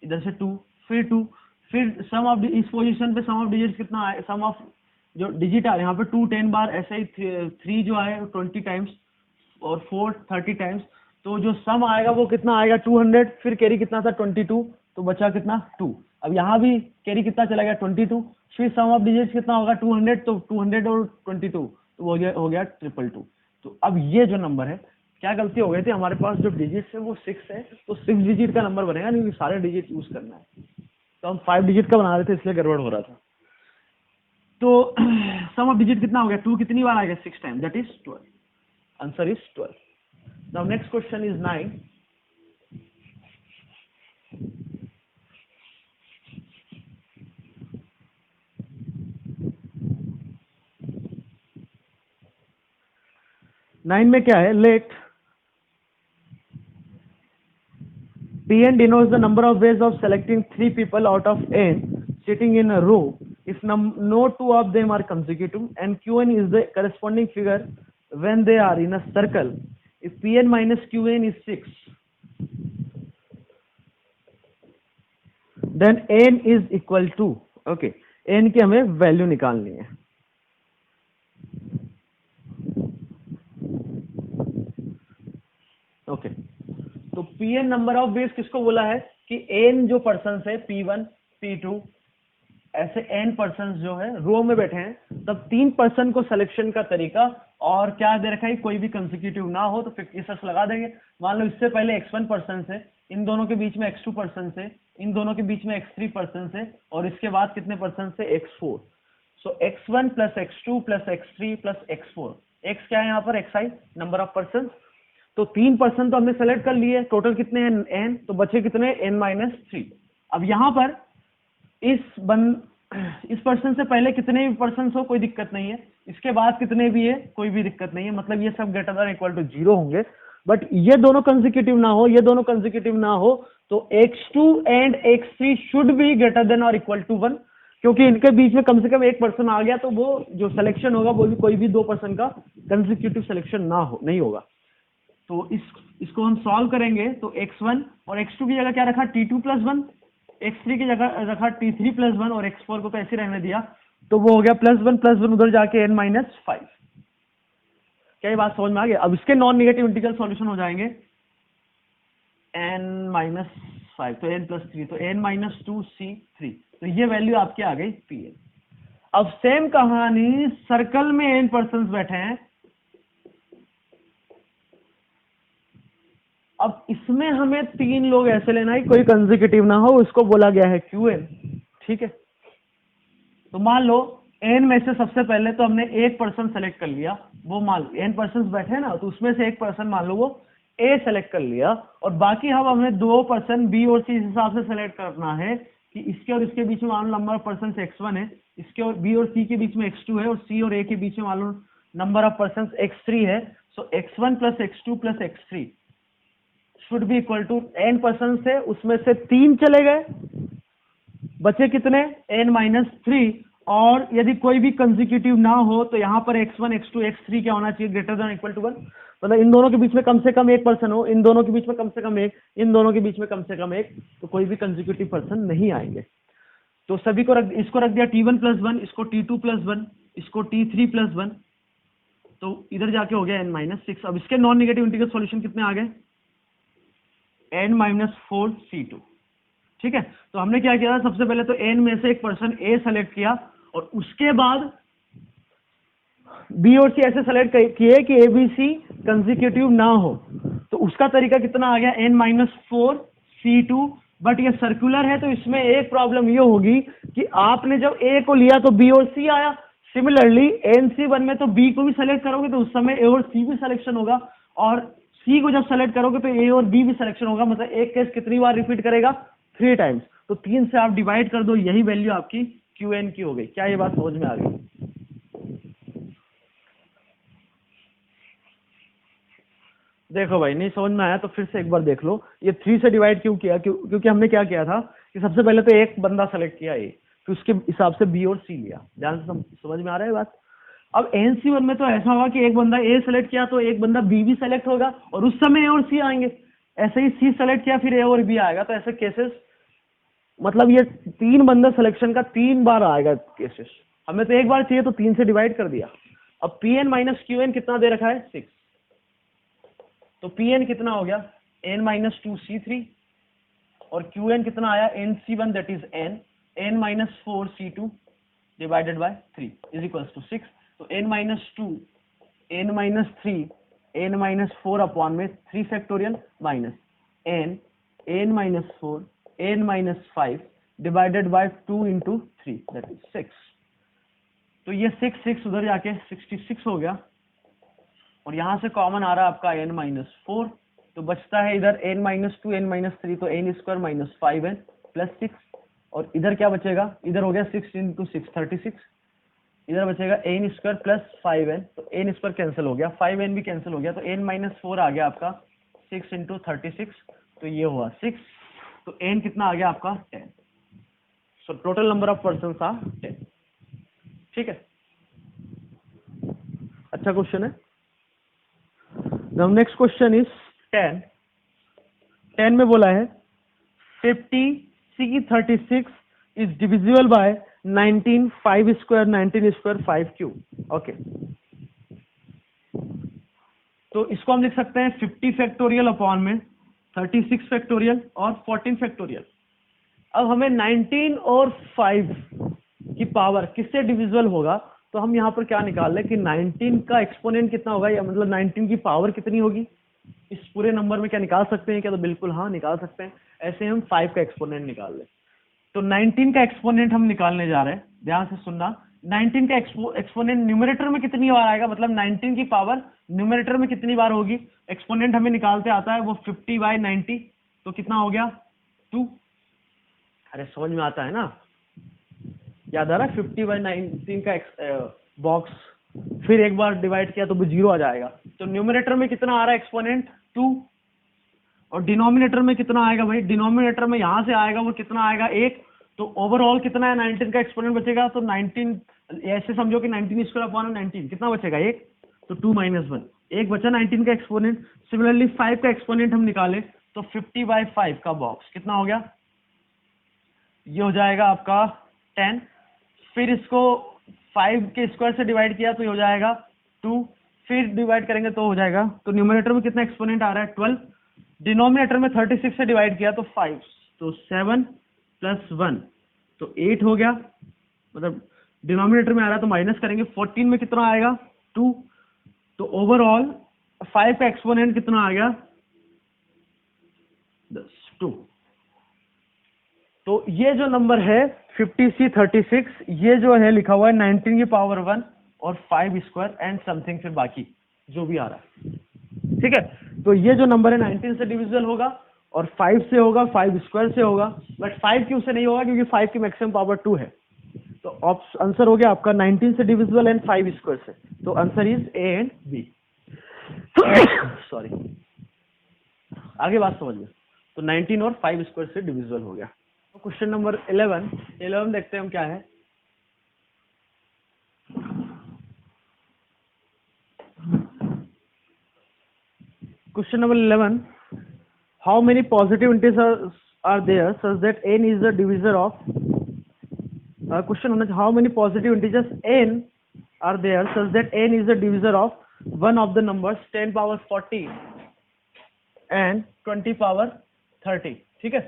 इधर से 2 फिर सम ऑफ इस पोजीशन पे सम ऑफ डिजिट कितना आए, सम ऑफ जो डिजिट आ रहे यहाँ पे 2 10 बार, ऐसे ही 3 जो आए 20 टाइम्स और 4 30 टाइम्स, तो जो सम आएगा वो कितना आएगा 200, फिर कैरी कितना था 22, तो बचा कितना 2। अब यहाँ भी कैरी कितना चला गया 22, फिर सम ऑफ डिजिट कितना होगा 200, तो 200 और 22 तो हो गया 222। तो अब ये जो नंबर है, क्या गलती हो गई थी, हमारे पास जो डिजिट है वो 6 है, तो 6 डिजिट का नंबर बनेगा, नहीं सारे डिजिट यूज करना है, तो हम 5 डिजिट का बना रहे थे इसलिए गड़बड़ हो रहा था। तो सम ऑफ डिजिट कितना हो गया 2 कितनी बार आ गया 6 time, that is 12, answer is 12। Now next question is 9। Nine में क्या है, late Pn denotes the number of ways of selecting 3 people out of n sitting in a row if no 2 of them are consecutive, and Qn is the corresponding figure when they are in a circle. If Pn minus Qn is 6, then n is equal to, okay, n की हमें value निकालनी है। Okay तो Pn number of ways किसको बोला है कि n जो पर्सन है P1 P2 ऐसे n पर्सन जो है रो में बैठे हैं, तब 3 पर्सन को सिलेक्शन का तरीका और क्या दे रखा है, कोई भी कंसेक्यूटिव ना हो तो 56 लगा देंगे। मान लो इससे पहले x1 पर्सन है, इन दोनों के बीच में x2 पर्सन है, इन दोनों के बीच में x3 पर्सन है, और इसके बाद कितने पर्सन है x4। सो x1 plus x2 plus x3 plus x4, x क्या है यहाँ पर xi नंबर ऑफ पर्सन, तो 3 पर्सन तो हमने सेलेक्ट कर लिए, टोटल कितने हैं n, तो बचे कितने n-3। अब यहाँ पर इस पर्सन से पहले कितने भी पर्सन हो कोई दिक्कत नहीं है, इसके बाद कितने भी है कोई भी दिक्कत नहीं है, मतलब ये सब ग्रेटर देन इक्वल टू 0 होंगे। बट ये दोनों कंसेक्यूटिव ना हो, ये दोनों कंसेक्यूटिव ना हो, तो x2 and x3 should be greater than और इक्वल टू 1, क्योंकि इनके बीच में कम से कम एक पर्सन आ गया, तो वो जो सिलेक्शन होगा वो भी कोई भी 2 पर्सन का कंसेक्यूटिव सिलेक्शन ना हो, नहीं होगा। तो इसको हम सॉल्व करेंगे, तो x1 और x2 की जगह क्या रखा t2 प्लस 1, x3 की जगह रखा t3 प्लस 1, और x4 को तो ऐसे रहने दिया, तो वो हो गया +1 उधर जाके n-5। क्या ये बात समझ में आ गया? अब इसके नॉन नेगेटिव इंटीग्रल सॉल्यूशन हो जाएंगे n-5, तो n+3, तो n-2c3, तो ये वैल्यू आपकी आ गई Pn। अब सेम कहानी सर्कल में n पर्सन बैठे हैं, अब इसमें हमें 3 लोग ऐसे लेना है कोई कंसेक्यूटिव ना हो, उसको बोला गया है Qn, ठीक है। तो मान लो n में से सबसे पहले तो हमने एक पर्सन सेलेक्ट कर लिया, वो मान n पर्सन बैठे हैं ना, तो उसमें से एक पर्सन मान लो वो A सेलेक्ट कर लिया, और बाकी हमें 2 पर्सन B और C इस हिसाब से सेलेक्ट करना है कि इसके और इसके बीच में मान लो नंबर ऑफ पर्सन x1 है, इसके और B और C के बीच में x2 है, और C और A के बीच में मान लो नंबर ऑफ पर्सन x3 है। So x1 plus x2 plus x3 should be equal to n person से उसमें से 3 चले गए, बचे कितने n-3, और यदि कोई भी कंसेक्यूटिव ना हो तो यहाँ पर x1 x2 x3 क्या होना चाहिए, ग्रेटर देन इक्वल टू 1, मतलब इन दोनों के बीच में कम से कम एक पर्सन हो, इन दोनों के बीच में कम से कम एक, इन दोनों के बीच में कम से कम एक, तो कोई भी कंसेक्यूटिव पर्सन नहीं आएंगे। तो सभी को इसको रख दिया t1 प्लस 1, इसको t2 प्लस 1, इसको t3 प्लस 1, तो इधर जाके हो गया n-6। अब इसके नॉन नेगेटिव इंटीग्रल सॉल्यूशन कितने आ गए, n माइनस 4 C2। ठीक है, तो हमने क्या किया था, सबसे पहले तो n में से एक पर्सन A सेलेक्ट किया और उसके बाद B और C ऐसे सेलेक्ट किए कि ABC कंसेक्यूटिव ना हो। तो उसका तरीका कितना आ गया, n माइनस 4 C2। बट ये सर्कुलर है, तो इसमें एक प्रॉब्लम ये होगी कि आपने जब A को लिया तो B और C आया। सिमिलरली NC1 में तो B को भी सेलेक्ट करोगे तो उस समय A और C भी सिलेक्शन होगा, और C को जब सेलेक्ट करोगे तो A और B भी सिलेक्शन होगा। मतलब एक केस कितनी बार रिपीट करेगा, 3 टाइम्स। तो 3 से आप डिवाइड कर दो, यही वैल्यू आपकी QN की हो गई। क्या ये बात समझ में आ गई? देखो भाई, नहीं समझ में आया तो फिर से एक बार देख लो। ये 3 से डिवाइड क्यों किया? क्योंकि हमने क्या किया था कि सबसे पहले तो एक बंदा सेलेक्ट किया A, फिर उसके हिसाब से B और C लिया। ध्यान से समझ में आ रहा है बात? अब NC1 में तो ऐसा होगा कि एक बंदा A सेलेक्ट किया तो एक बंदा B भी सेलेक्ट होगा और उस समय A और C आएंगे। ऐसे ही C सेलेक्ट किया फिर A और B आएगा। तो ऐसे केसेस, मतलब ये 3 बंदा सिलेक्शन का 3 बार आएगा केसेस। हमें तो एक बार चाहिए तो 3 से डिवाइड कर दिया। अब Pn माइनस QN कितना दे रखा है, 6। तो Pn कितना हो गया, n माइनस 2 C3, और Qn कितना आया, NC1 that is n minus 4 C2 divided by 3 is equal to 6। तो n minus 2 n minus 3 n minus 4 upon में 3 factorial minus n minus 4 n minus 5 divided by 2 into 3 that is 6। तो ये 6 उधर जाके 66 हो गया, और यहां से कॉमन आ रहा है आपका n माइनस 4। तो बचता है इधर n माइनस 2 n माइनस 3, तो n square minus 5n plus 6। और इधर क्या बचेगा, इधर हो गया 6 इंटू 6 36, इधर बचेगा n स्क्वायर प्लस 5n। तो n स्क्वायर कैंसिल हो गया, 5n भी कैंसिल हो गया, तो n माइनस 4 आ गया आपका 6 इंटू 36, तो ये हुआ 6। तो n कितना आ गया आपका 10। सो टोटल नंबर ऑफ पर्सन था 10। ठीक है, अच्छा क्वेश्चन है। Now next question is 10। 10 में बोला है 50C36 is divisible by 19 5 square 19 square 5 cube। Okay, तो इसको हम लिख सकते हैं 50 फैक्टोरियल अपॉन में 36 फैक्टोरियल और 14 फैक्टोरियल। अब हमें 19 और 5 की पावर किससे डिविजिबल होगा, तो हम यहाँ पर क्या निकाल लें कि 19 का एक्सपोनेंट कितना होगा, या मतलब 19 की पावर कितनी होगी इस पूरे नंबर में। क्या निकाल सकते हैं क्या? तो बिल्कुल हाँ, निकाल सकते हैं। ऐसे हम 5 का एक्सपोनेंट निकाल लें। तो 19 का एक्सपोनेंट हम निकालने जा रहे हैं, ध्यान से सुनना। 19 का एक्सपोनेंट न्यूमरेटर में कितनी बार आएगा, मतलब 19 की पावर न्यूमरेटर में कितनी बार होगी। एक्सपोनेंट हमें निकालते आता है वो 50/90, तो कितना हो गया 2। अरे समझ में आता है ना, याद आ रहा है 50/19 का बॉक्स, फिर एक बार डिवाइड किया तो वो 0 आ जाएगा। तो न्यूमरेटर में कितना आ रहा है एक्सपोनेंट 2, और डिनोमिनेटर में कितना आएगा भाई, डिनोमिनेटर में यहां से आएगा वो कितना आएगा 1। तो ओवरऑल कितना है, 19 का एक्सपोनेंट बचेगा। तो 19 ऐसे समझो कि 19 स्क्वायर अपॉन 19 कितना बचेगा 1, तो 2 माइनस 1 1 बचा 19 का एक्सपोनेंट। सिमिलरली 5 का एक्सपोनेंट हम निकाले तो 50/5 का बॉक्स कितना हो गया, ये हो जाएगा आपका 10। फिर इसको 5 के स्क्वायर से डिवाइड किया तो ये हो जाएगा 2, फिर डिवाइड करेंगे तो हो जाएगा। तो न्यूमरेटर में कितना एक्सपोनेंट आ रहा है 12, डिनोमिनेटर में 36 से डिवाइड किया तो 5, तो 7 + 1 तो 8 हो गया। मतलब डिनोमिनेटर में आ रहा है तो माइनस करेंगे, 14 में कितना आएगा 2। तो ओवरऑल 5 का एक्सपोनेंट कितना आ गया 2। तो ये जो नंबर है 50C36, ये जो है लिखा हुआ है 19 की पावर 1 और 5 स्क्वायर एंड समथिंग, फिर बाकी जो भी आ रहा है। ठीक है, तो ये जो नंबर है 19 से डिविजिबल होगा और 5 से होगा, 5 स्क्वायर से होगा। बट 5 क्यों से नहीं होगा, क्योंकि 5 की मैक्सिमम पावर 2 है। तो आंसर हो गया आपका 19 से डिविजिबल एंड 5 स्क्वायर से। तो answer is A and B. Sorry, आगे बात समझ में। तो 19 और 5 स्क्वायर से डिविजिबल हो गया। तो क्वेश्चन नंबर 11 देखते हैं हम क्या है। Question number 11, how many positive integers are there such that n is the divisor of question होना चाहिए, how many positive integers n are there such that n is the divisor of one of the numbers 10 power 40 and 20 power 30, ठीक है,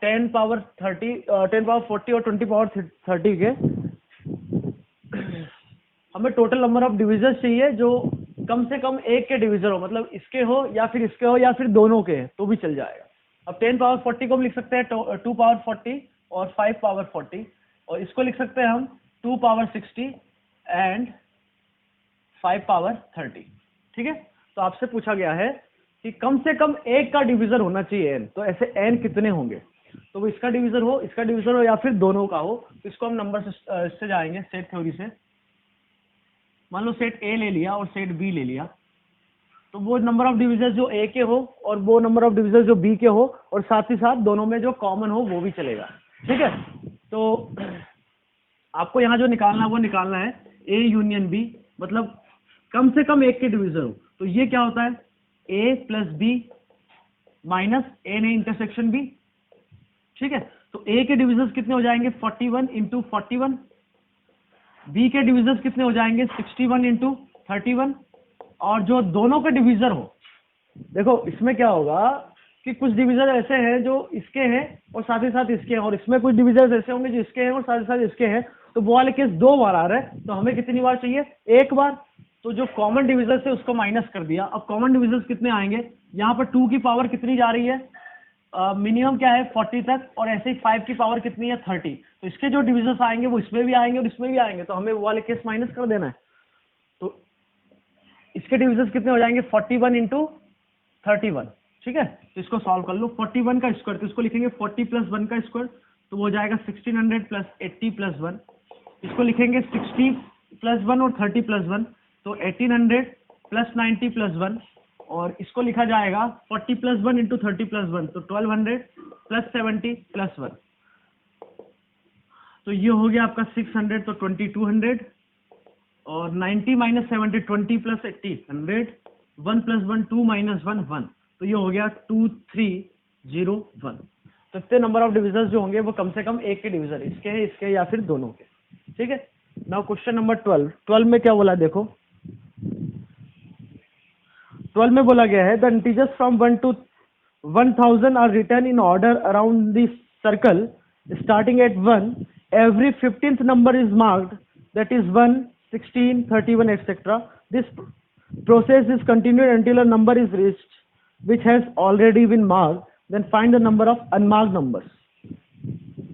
10 power 30, 10 power 40 और 20 power 30 के हमें total number of divisors चाहिए जो कम से कम एक के डिविजर हो, मतलब इसके हो या फिर इसके हो या फिर दोनों के तो भी चल जाएगा। अब 10 पावर 40 को हम लिख सकते हैं 2 पावर 40 और 5 पावर 40, और इसको लिख सकते हैं हम 2 पावर 60 एंड 5 पावर 30, ठीक है। तो आपसे पूछा गया है कि कम से कम एक का डिविजर होना चाहिए n, तो ऐसे n कितने होंगे, तो वो इसका डिविजर हो या फिर दोनों का हो, तो इसको हम नंबर से जाएंगे सेट थ्योरी से। मान लो सेट A ले लिया और सेट B ले लिया, तो वो नंबर ऑफ डिविजर्स जो A के हो और वो नंबर ऑफ डिविजर्स जो B के हो, और साथ ही साथ दोनों में जो कॉमन हो वो भी चलेगा, ठीक है। तो आपको यहाँ जो निकालना है वो निकालना है A यूनियन B, मतलब कम से कम एक के डिविजर हो। तो ये क्या होता है, A plus B minus A ने इंटरसेक्शन B, ठीक है। तो A के डिविजर्स कितने हो जाएंगे 41 इंटू 41, B के डिविजर्स कितने हो जाएंगे 61 इंटू 31, और जो दोनों के डिविजर हो, देखो इसमें क्या होगा कि कुछ डिविजर ऐसे हैं जो इसके हैं और साथ ही साथ इसके हैं, और इसमें कुछ डिविजर्स ऐसे होंगे जो इसके हैं और साथ ही साथ इसके हैं, तो वो वाले केस 2 बार आ रहा है, तो हमें कितनी बार चाहिए, 1 बार। तो जो कॉमन डिविजर से उसको माइनस कर दिया। अब कॉमन डिविजर्स कितने आएंगे, यहाँ पर 2 की पावर कितनी जा रही है, मिनिमम क्या है 40 तक, और ऐसे ही 5 की पावर कितनी है 30, तो इसके जो डिविजर्स आएंगे वो इसमें भी आएंगे और इसमें भी आएंगे, तो हमें वो वाले केस माइनस कर देना है। तो इसके डिविजर्स कितने हो जाएंगे 41 इंटू 31, ठीक है। तो इसको सॉल्व कर लो, 41 का स्क्वायर, तो इसको लिखेंगे 40 प्लस 1 का स्क्वायर, तो वो हो जाएगा 1600 प्लस 80 प्लस 1, इसको लिखेंगे 60 प्लस 1 और 30 प्लस 1, तो 1800 प्लस 90 प्लस 1, और इसको लिखा जाएगा 40 प्लस 1 इंटू 30 प्लस 1, तो 1200 प्लस 70 प्लस 1, तो ये हो गया आपका 600, तो 2200, और 90 माइनस 70 20 प्लस 80 100, 1 प्लस 1 2 माइनस 1 1, तो ये हो गया 2301। तो इतने नंबर ऑफ डिविजर्स जो होंगे वो कम से कम एक के डिविजर, इसके या फिर दोनों के, ठीक है। नाउ क्वेश्चन नंबर 12 में क्या बोला, देखो 12 में बोला गया है the integers from 1 to 1000 are written in order around this circle starting at 1, every 15th number is marked, that is 1 16 31 etc. This process is continued until a number is reached which has already been marked, then find the number of unmarked numbers.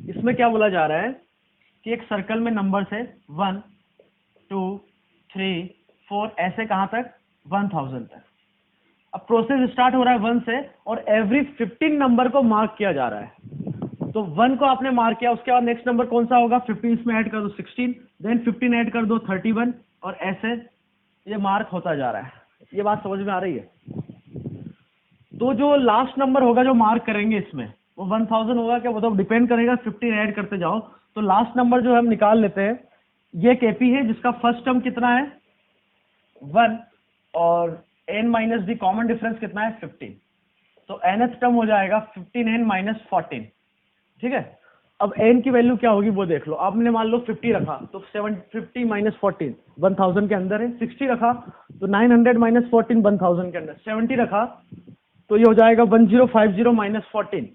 इसमें क्या बोला जा रहा है कि एक circle में numbers है 1 2 3 4 ऐसे कहां तक 1000 तक। अब प्रोसेस स्टार्ट हो रहा है 1 से, और एवरी 15 नंबर को मार्क किया जा रहा है। तो 1 को आपने मार्क किया, उसके बाद नेक्स्ट नंबर कौन सा होगा 15, इसमें ऐड कर दो 16, देन 15 ऐड कर दो 31, और ऐसे ये मार्क होता जा रहा है। ये बात समझ में आ रही है। तो जो लास्ट नंबर होगा जो मार्क करेंगे इसमें वो 1000 होगा क्या, वो तो डिपेंड करेगा, 15 ऐड करते जाओ। तो लास्ट नंबर जो हम निकाल लेते हैं, ये केपी है जिसका फर्स्ट टर्म कितना है 1, और n minus D common difference कितना है 15, तो nth टर्म हो जाएगा 15n माइनस 14, ठीक है। अब n की वैल्यू क्या होगी वो देख लो। आपने मान लो 50 रखा तो 50 माइनस 14 1000 के अंदर है, 60 रखा तो 900 माइनस 14 1000 के अंदर, 70 रखा तो ये हो जाएगा 1050 माइनस 14,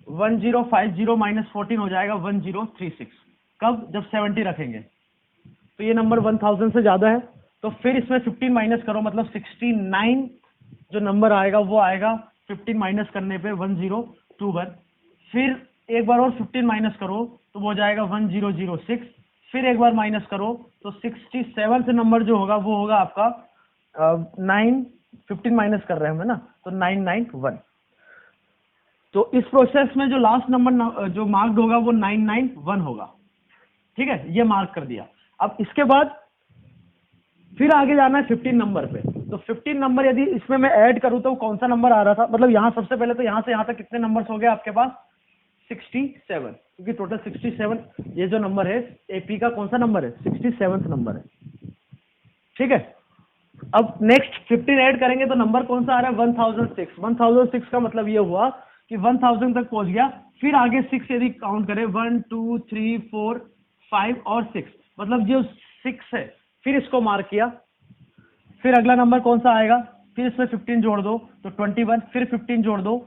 1050 माइनस 14 हो जाएगा 1036। कब, जब 70 रखेंगे। तो ये नंबर 1000 से ज्यादा है, तो फिर इसमें 15 माइनस करो, मतलब 69 जो नंबर आएगा वो आएगा 15 माइनस करने पे 1021। फिर एक बार और 15 माइनस करो तो वो हो जाएगा 1006। फिर एक बार माइनस करो तो 67 नंबर जो होगा वो होगा आपका 15 माइनस कर रहे हैं हम, है ना, तो 991। तो इस प्रोसेस में जो लास्ट नंबर जो मार्क्ड होगा वो 991 होगा, ठीक है। ये मार्क कर दिया। अब इसके बाद फिर आगे जाना है 15 नंबर पे। तो 15 नंबर यदि इसमें मैं ऐड करूं तो कौन सा नंबर आ रहा था, मतलब यहां सबसे पहले तो यहां से यहां तक कितने नंबर्स हो गए आपके पास 67, क्योंकि टोटल 67 ये जो नंबर है एपी का कौन सा नंबर है 67 नंबर है, ठीक है। अब नेक्स्ट 15 ऐड करेंगे तो नंबर कौन सा आ रहा है 1006। 1006 का मतलब ये हुआ कि 1000 तक पहुंच गया। फिर आगे 6 यदि काउंट करें 1 2 3 4 5 और 6, मतलब जो 6 है फिर इसको मार्क किया। फिर अगला नंबर कौन सा आएगा, फिर इसमें 15 जोड़ दो तो 21, फिर 15 जोड़ दो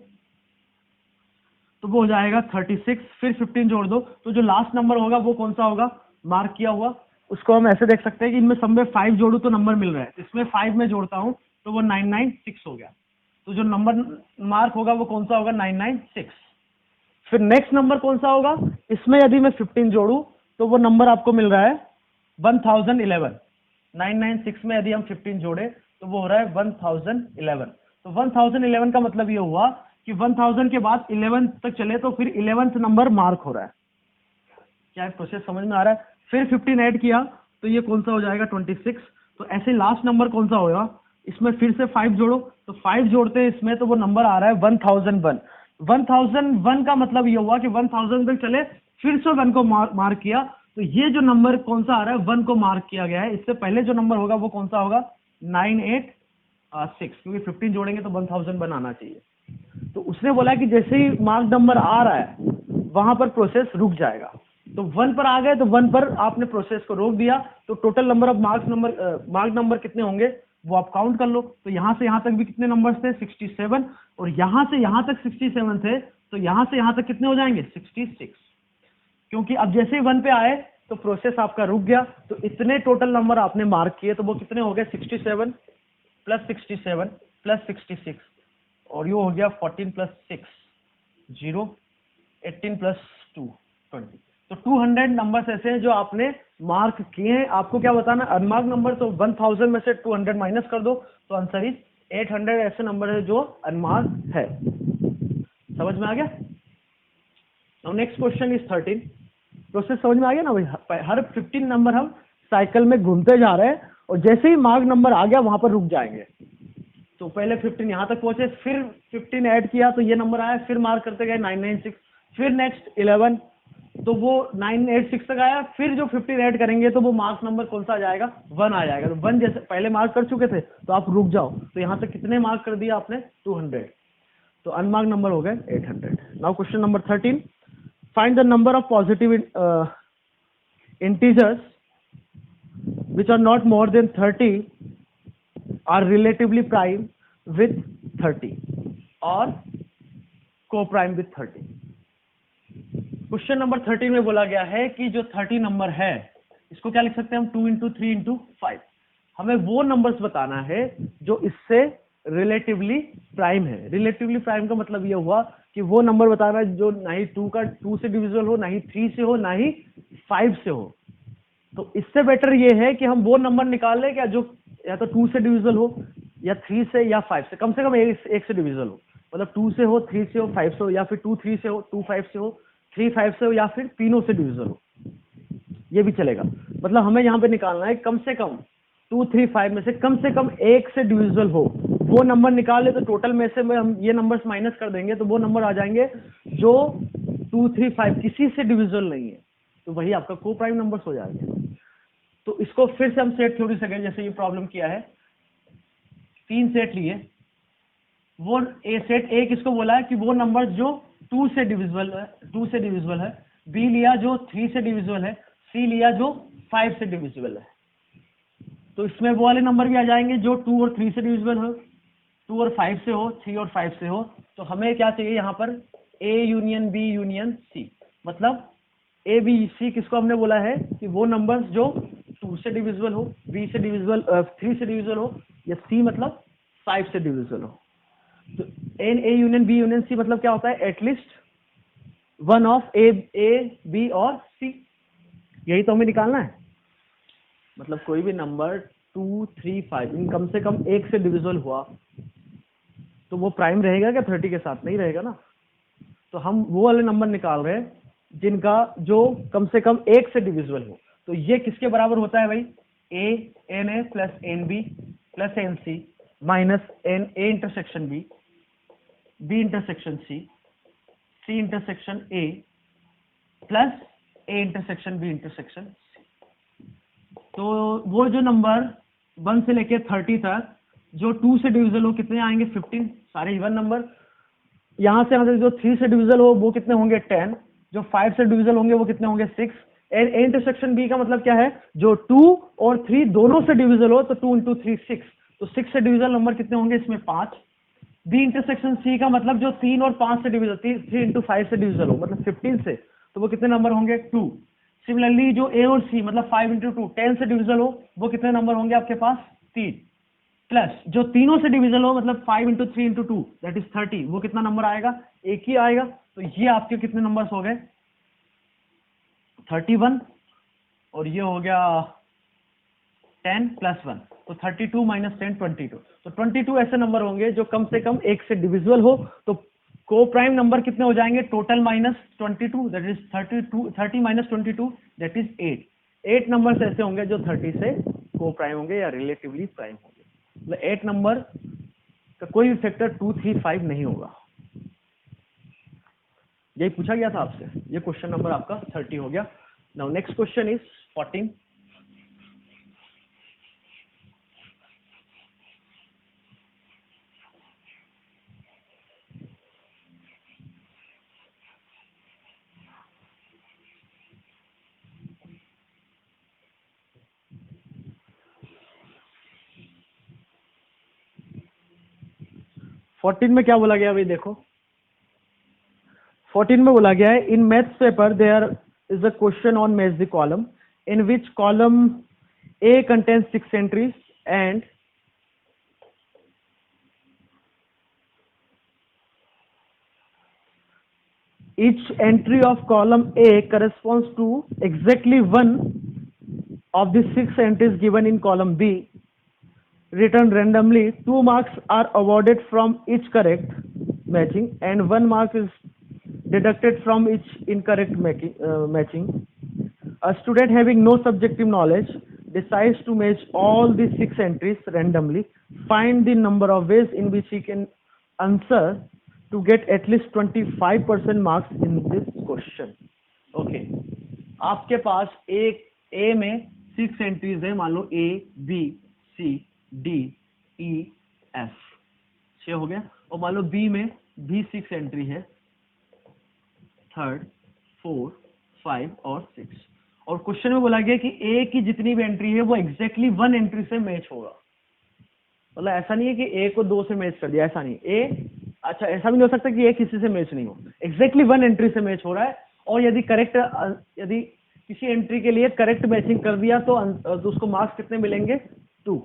तो वो हो जाएगा 36, फिर 15 जोड़ दो, तो जो लास्ट नंबर होगा वो कौन सा होगा, मार्क किया हुआ। उसको हम ऐसे देख सकते हैं कि इनमें सब में 5 जोड़ू तो नंबर मिल रहा है, इसमें 5 में जोड़ता हूं तो वो 996 हो गया। तो जो नंबर मार्क होगा वो कौन सा होगा, 996। फिर नेक्स्ट नंबर कौन सा होगा, इसमें यदि मैं 15 जोड़ू तो वो नंबर आपको मिल रहा है 1011। 996 में यदि हम 15 जोड़े तो वो हो रहा है 1011। तो 1011 का मतलब ये हुआ कि 1000 के बाद 11 तक चले तो फिर 11th नंबर मार्क हो रहा है। क्या प्रोसेस समझ में आ रहा है? फिर 15 ऐड किया तो ये कौन सा हो जाएगा, 26। तो ऐसे लास्ट नंबर कौन सा होगा, इसमें फिर से 5 जोड़ो, तो 5 जोड़ते हैं इसमें तो वो नंबर आ रहा है 1001। 1001 का मतलब ये हुआ कि 1000 तक चले फिर से 1 को मार्क किया, तो ये जो नंबर कौन सा आ रहा है, 1 को मार्क किया गया है। इससे पहले जो नंबर होगा वो कौन सा होगा, 986, क्योंकि 15 जोड़ेंगे तो 1001 आना चाहिए। तो उसने बोला कि जैसे ही मार्क नंबर आ रहा है वहां पर प्रोसेस रुक जाएगा। तो 1 पर आ गए तो 1 पर आपने प्रोसेस को रोक दिया, तो total number of mark number कितने होंगे वो आप काउंट कर लो। तो यहां से यहां तक भी कितने नंबर्स थे, 67, और यहां से यहां तक 67 थे, तो यहां से यहां तक कितने हो जाएंगे, 66। क्योंकि अब जैसे ही 1 पे आए तो प्रोसेस आपका रुक गया, तो इतने टोटल नंबर आपने मार्क किए, तो वो कितने हो गए, 67 प्लस 67 प्लस 66, और ये हो गया 14 प्लस 6 0, 18 प्लस 2 20। तो 200 नंबर्स ऐसे हैं जो आपने मार्क किए हैं। आपको क्या बताना, अनमार्क नंबर, तो 1000 में से 200 माइनस कर दो, तो आंसर इज 800 ऐसे नंबर है जो अनमार्क है। समझ में आ गया? Now next question is 13। Process समझ में आ गया ना भाई? हर 15 नंबर हम साइकिल में घूमते जा रहे हैं, और जैसे ही मार्क नंबर आ गया वहां पर रुक जाएंगे। तो पहले 15 यहां तक पहुंचे, फिर 15 ऐड किया तो ये नंबर आया, फिर मार्क करते गए 996, फिर नेक्स्ट 11, तो वो 986 तक आया, फिर जो 15 ऐड करेंगे तो वो मार्क नंबर कौन सा आ जाएगा, 1 आ जाएगा। तो 1 जैसे पहले मार्क कर चुके थे तो आप रुक जाओ, तो यहां तक कितने मार्क कर दिया आपने, 200। तो अनमार्क नंबर हो गए 800। Now question number 13, find the number of positive integers which are not more than 30 are relatively prime with 30 or co-prime with 30। Question number 13 में बोला गया है कि जो 30 नंबर है इसको क्या लिख सकते हैं हम, 2 इंटू 3 इंटू 5। हमें वो नंबर्स बताना है जो इससे रिलेटिवली प्राइम है। रिलेटिवली प्राइम का मतलब ये हुआ कि वो नंबर बताना जो ना ही 2 से डिविजिबल हो, ना ही 3 से हो, ना ही 5 से हो। तो इससे बेटर ये है कि हम वो नंबर निकाल लें क्या जो या तो 2 से डिविजिबल हो, या 3 से, या 5 से, कम एक से डिविजिबल हो। मतलब 2 से हो, 3 से हो, 5 से हो, या फिर 2 3 से हो, 2 5 से हो, 3 5 से हो, या फिर तीनों से डिविजिबल हो, ये भी चलेगा। मतलब हमें यहाँ पे निकालना है कम से कम 2 3 5 में से कम एक से डिविजिबल हो। वो नंबर निकाल ले तो टोटल में से हम ये नंबर्स माइनस कर देंगे तो वो नंबर आ जाएंगे जो 2 3 5 किसी से डिविजिबल नहीं है, तो वही आपका को प्राइम नंबर्स हो जाएंगे। तो इसको फिर से हम सेट थ्योरी से गए, जैसे ये प्रॉब्लम किया है, 3 सेट लिए। वो सेट ए किसको बोला है कि वो नंबर जो 2 से डिविजिबल है, बी लिया जो 3 से डिविजिबल है, सी लिया जो 5 से डिविजिबल है। तो इसमें वो वाले नंबर भी आ जाएंगे जो 2 और 3 से डिविजिबल हो, 2 और 5 से हो, 3 और 5 से हो। तो हमें क्या चाहिए यहाँ पर, A union B union C. मतलब ए बी सी किसको हमने बोला है कि वो नंबर्स जो 2 से डिविजिबल हो, बी से डिविजिबल, 3 से डिविजिबल हो, या सी मतलब 5 से डिविजिबल हो। तो N A union B union C मतलब क्या होता है, at least one of A B और सी। यही तो हमें निकालना है। मतलब कोई भी नंबर 2 3 5 इन कम से कम एक से डिविजिबल हुआ तो वो प्राइम रहेगा क्या 30 के साथ? नहीं रहेगा ना। तो हम वो वाले नंबर निकाल रहे हैं जिनका जो कम से कम एक से डिविजिबल हो। तो ये किसके बराबर होता है भाई, N A plus N B plus N C minus N A intersection B, B intersection C, C intersection A plus A intersection B intersection C. तो वो जो नंबर 1 से लेके 30 तक जो 2 से डिविजिबल हो कितने आएंगे, 15, सारे इवन नंबर। यहां से जो 3 से डिविजिबल हो वो कितने होंगे, 10। जो 5 से डिविजिबल होंगे वो कितने होंगे, 6। एंड ए इंटरसेक्शन बी का मतलब क्या है, जो 2 और 3 दोनों से डिविजिबल हो, तो 2 इंटू 3 6। तो 6 से डिविजिबल नंबर कितने होंगे इसमें, 5। बी इंटरसेक्शन सी का मतलब जो 3 और 5 से डिविजल, 3 इंटू 5 से डिविजल हो, मतलब 15 से, तो वो कितने नंबर होंगे? 2। सिमिलरली जो ए और सी मतलब 5 इंटू 2 10 से डिविजल हो, वो कितने नंबर होंगे आपके पास? 3। प्लस जो तीनों से डिविजल हो मतलब 5 इंटू 3 इंटू 2 दैट इज 30, वो कितना नंबर आएगा? एक ही आएगा। तो ये आपके कितने नंबर्स हो गए? 31, और ये हो गया 10 प्लस 1, तो 32 माइनस 10 22। तो 22 ऐसे नंबर होंगे जो कम से कम एक से डिविजिबल हो। तो को प्राइम नंबर कितने हो जाएंगे? Total minus 22 that is 32, 30 minus 22 that is 8। 8 numbers ऐसे होंगे जो 30 से को प्राइम होंगे या रिलेटिवली प्राइम होंगे। मतलब 8 नंबर का कोई भी फैक्टर 2 3 5 नहीं होगा। यही पूछा गया था आपसे। ये क्वेश्चन नंबर आपका 30 हो गया। Now next question is 14। Fourteen में क्या बोला गया भाई? देखो 14 में बोला गया है, in maths paper there is a question on match the column in which column A contains 6 entries and each entry of column A corresponds to exactly one of the 6 entries given in column B. Written randomly, 2 marks are awarded from each correct matching and 1 mark is deducted from each incorrect matching. A student having no subjective knowledge decides to match all the 6 entries randomly. Find the number of ways in which he can answer to get at least 25% marks in this question. Okay. आपके पास एक ए में 6 entries है, मान लो A B C D E F, 6 हो गया। और मान लो बी में भी 6 एंट्री है, 3rd 4 5 और 6। और क्वेश्चन में बोला गया कि ए की जितनी भी एंट्री है वो एग्जैक्टली 1 एंट्री से मैच होगा। मतलब ऐसा नहीं है कि ए को 2 से मैच कर दिया, ऐसा नहीं। ए अच्छा, ऐसा भी नहीं हो सकता कि ए किसी से मैच नहीं हो, एग्जैक्टली 1 एंट्री से मैच हो रहा है। और यदि यदि किसी एंट्री के लिए करेक्ट मैचिंग कर दिया तो उसको मार्क्स कितने मिलेंगे? 2।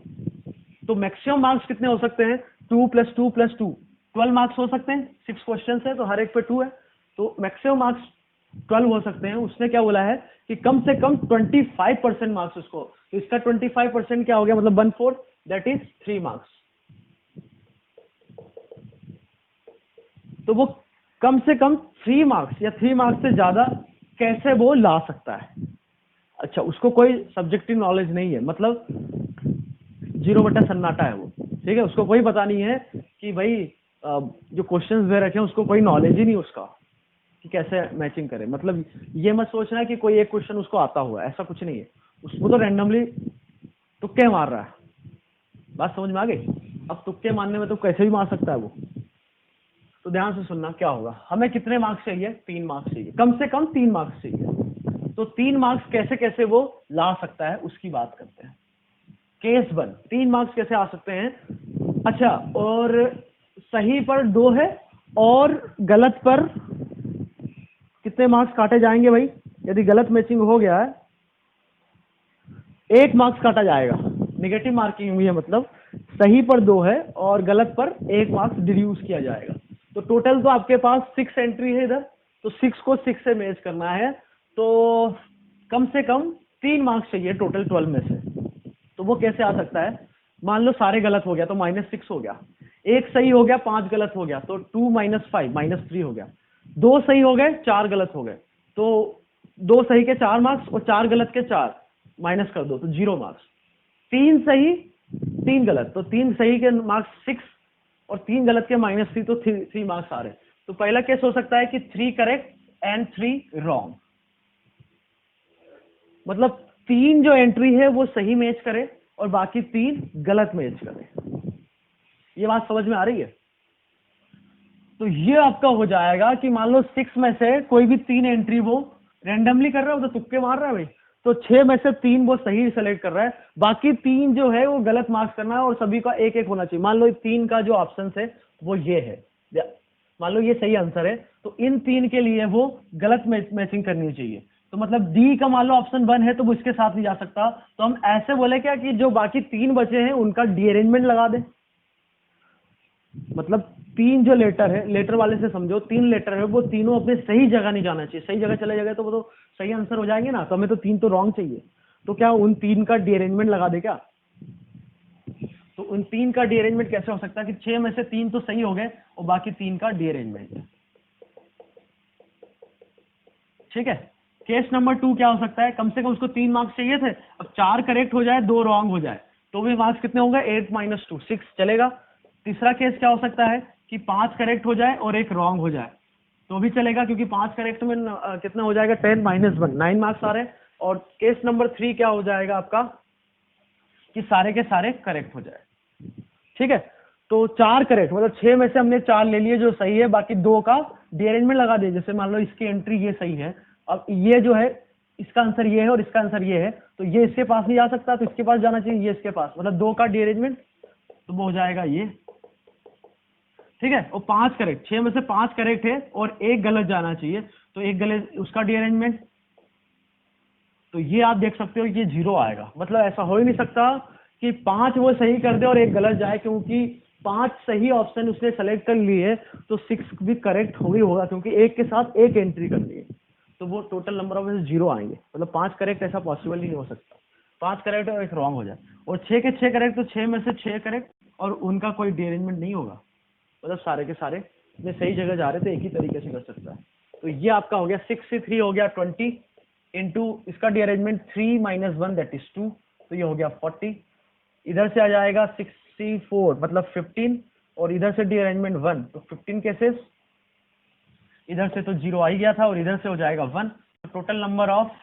तो मैक्सिमम मार्क्स कितने हो सकते हैं? 2 + 2 + 2 12 मार्क्स हो सकते हैं। 6 क्वेश्चन है तो हर एक पे 2 है, तो मैक्सिमम मार्क्स 12 हो सकते हैं। उसने क्या बोला है कि कम से कम 25% मार्क्स उसको, तो इसका 25% क्या हो गया? मतलब 1/4 दैट इज 3 मार्क्स। तो वो कम से कम 3 मार्क्स या 3 मार्क्स से ज्यादा कैसे वो ला सकता है? अच्छा, उसको कोई सब्जेक्टिव नॉलेज नहीं है, मतलब 0 बटा सन्नाटा है वो, ठीक है। उसको कोई पता नहीं है कि भाई जो क्वेश्चंस दे रखे हैं उसको कोई नॉलेज ही नहीं उसका कि कैसे मैचिंग करे। मतलब ये मत सोचना है कि कोई एक क्वेश्चन उसको आता हुआ, ऐसा कुछ नहीं है। उसको तो रैंडमली तुक्के मार रहा है। बात समझ में आ गई? अब तुक्के मारने में तो कैसे भी मार सकता है वो। तो ध्यान से सुनना क्या होगा। हमें कितने मार्क्स चाहिए? 3 मार्क्स चाहिए, कम से कम 3 मार्क्स चाहिए। तो 3 मार्क्स कैसे कैसे वो ला सकता है उसकी बात करते हैं। केस 1, 3 मार्क्स कैसे आ सकते हैं? अच्छा, और सही पर 2 है और गलत पर कितने मार्क्स काटे जाएंगे भाई? यदि गलत मैचिंग हो गया है 1 मार्क्स काटा जाएगा। नेगेटिव मार्किंग हुई है, मतलब सही पर 2 है और गलत पर 1 मार्क्स डिड्यूस किया जाएगा। तो टोटल तो आपके पास 6 एंट्री है इधर, तो 6 को 6 से मैच करना है, तो कम से कम 3 मार्क्स चाहिए टोटल 12 में से। तो वो कैसे आ सकता है? मान लो सारे गलत हो गया तो -6 हो गया, 1 सही हो गया 5 गलत हो गया, तो 2 - 5 -3 हो गया। 2 सही हो गए 4 गलत हो गए, तो 2 सही के 4 मार्क्स और 4 गलत के 4 माइनस कर दो तो 0 मार्क्स। 3 सही 3 गलत, तो 3 सही के मार्क्स 6 और 3 गलत के -3, तो 3 मार्क्स आ रहे। तो पहला केस हो सकता है कि 3 करेक्ट एंड 3 रॉन्ग, मतलब 3 जो एंट्री है वो सही मैच करे और बाकी 3 गलत मैच करे। ये बात समझ में आ रही है? तो ये आपका हो जाएगा कि मान लो 6 में से कोई भी 3 एंट्री वो रैंडमली कर रहा है, वो तो तुक्के मार रहा है भाई, तो 6 में से 3 वो सही सेलेक्ट कर रहा है, बाकी 3 जो है वो गलत मार्क्स करना है और सभी का 1-1 होना चाहिए। मान लो 3 का जो ऑप्शन है वो ये है। मान लो ये सही आंसर है, तो इन 3 के लिए वो गलत मैचिंग करनी चाहिए। तो मतलब डी का मान लो ऑप्शन 1 है तो वो इसके साथ नहीं जा सकता, तो हम ऐसे बोले क्या कि जो बाकी 3 बचे हैं उनका डीअरेंजमेंट लगा दे। मतलब 3 जो लेटर है, लेटर वाले से समझो, 3 लेटर है वो तीनों अपने सही जगह नहीं जाना चाहिए। सही जगह चले जाएगा तो वो तो सही आंसर हो जाएंगे ना, तो हमें तो 3 तो रॉन्ग चाहिए। तो क्या उन 3 का डीअरेंजमेंट लगा दे क्या? तो उन 3 का डीअरेंजमेंट कैसे हो सकता है कि 6 में से 3 तो सही हो गए और बाकी 3 का डीअरेंजमेंट है। ठीक है। केस नंबर 2 क्या हो सकता है, कम से कम उसको 3 मार्क्स चाहिए थे, अब 4 करेक्ट हो जाए 2 रॉन्ग हो जाए तो भी मार्क्स कितने होंगे, 8 - 2 6 चलेगा। तीसरा केस क्या हो सकता है कि 5 करेक्ट हो जाए और 1 रॉन्ग हो जाए तो भी चलेगा, क्योंकि 5 करेक्ट में कितना हो जाएगा, 10 - 1 9 मार्क्स आ रहे हैं। और केस नंबर 3 क्या हो जाएगा आपका कि सारे के सारे करेक्ट हो जाए। ठीक है। तो 4 करेक्ट मतलब 6 में से हमने 4 ले लिए जो सही है, बाकी 2 का डीअरेंजमेंट लगा दिए। जैसे मान लो इसकी एंट्री ये सही है, अब ये जो है इसका आंसर ये है और इसका आंसर ये है, तो ये इसके पास नहीं जा सकता तो इसके पास जाना चाहिए, ये इसके पास, मतलब 2 का डीअरेंजमेंट तो वो हो जाएगा ये। ठीक है। और 5 करेक्ट, 6 में से 5 करेक्ट है और 1 गलत जाना चाहिए, तो 1 गलत उसका डीअरेंजमेंट, तो ये आप देख सकते हो ये 0 आएगा। मतलब ऐसा हो ही नहीं सकता कि 5 वो सही कर दे और 1 गलत जाए, क्योंकि 5 सही ऑप्शन उसने सेलेक्ट कर लिए तो 6 भी करेक्ट हो ही होगा, क्योंकि 1 के साथ 1 एंट्री कर लिए, तो वो टोटल नंबर ऑफ 0 आएंगे। मतलब 5 करेक्ट ऐसा पॉसिबल ही नहीं हो सकता, 5 करेक्ट और 1 रॉन्ग हो जाए। और 6 के 6 करेक्ट तो 6 में से 6 करेक्ट और उनका कोई डीअरेंजमेंट नहीं होगा, मतलब सारे के सारे अपने सही जगह जा रहे थे, एक ही तरीके से कर सकता है। तो ये आपका हो गया 6 से 3 हो गया 20 इंटू इसका डीअरेंजमेंट 3 - 1 दैट इज 2, तो ये हो गया 40। इधर से आ जाएगा 64 मतलब 15 और इधर से डीअरेंजमेंट 1 तो 15 केसेस, इधर से तो 0 आ ही गया था और इधर से हो जाएगा 1, तो टोटल नंबर ऑफ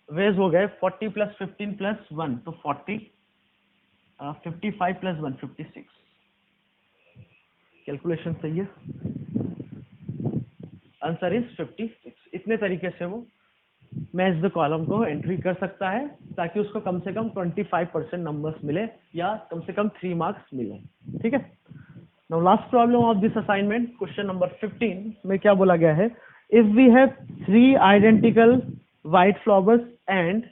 वेज हो गए 40 + 15 + 1 तो 40, 55 + 1 56। कैलकुलेशन सही है, आंसर इज 56। इतने तरीके से वो मैच द कॉलम को एंट्री कर सकता है ताकि उसको कम से कम 25% नंबर्स मिले या कम से कम 3 मार्क्स मिले। ठीक है। Now last problem of this assignment, question number 15 में क्या बोला गया है, if we have 3 identical white flowers and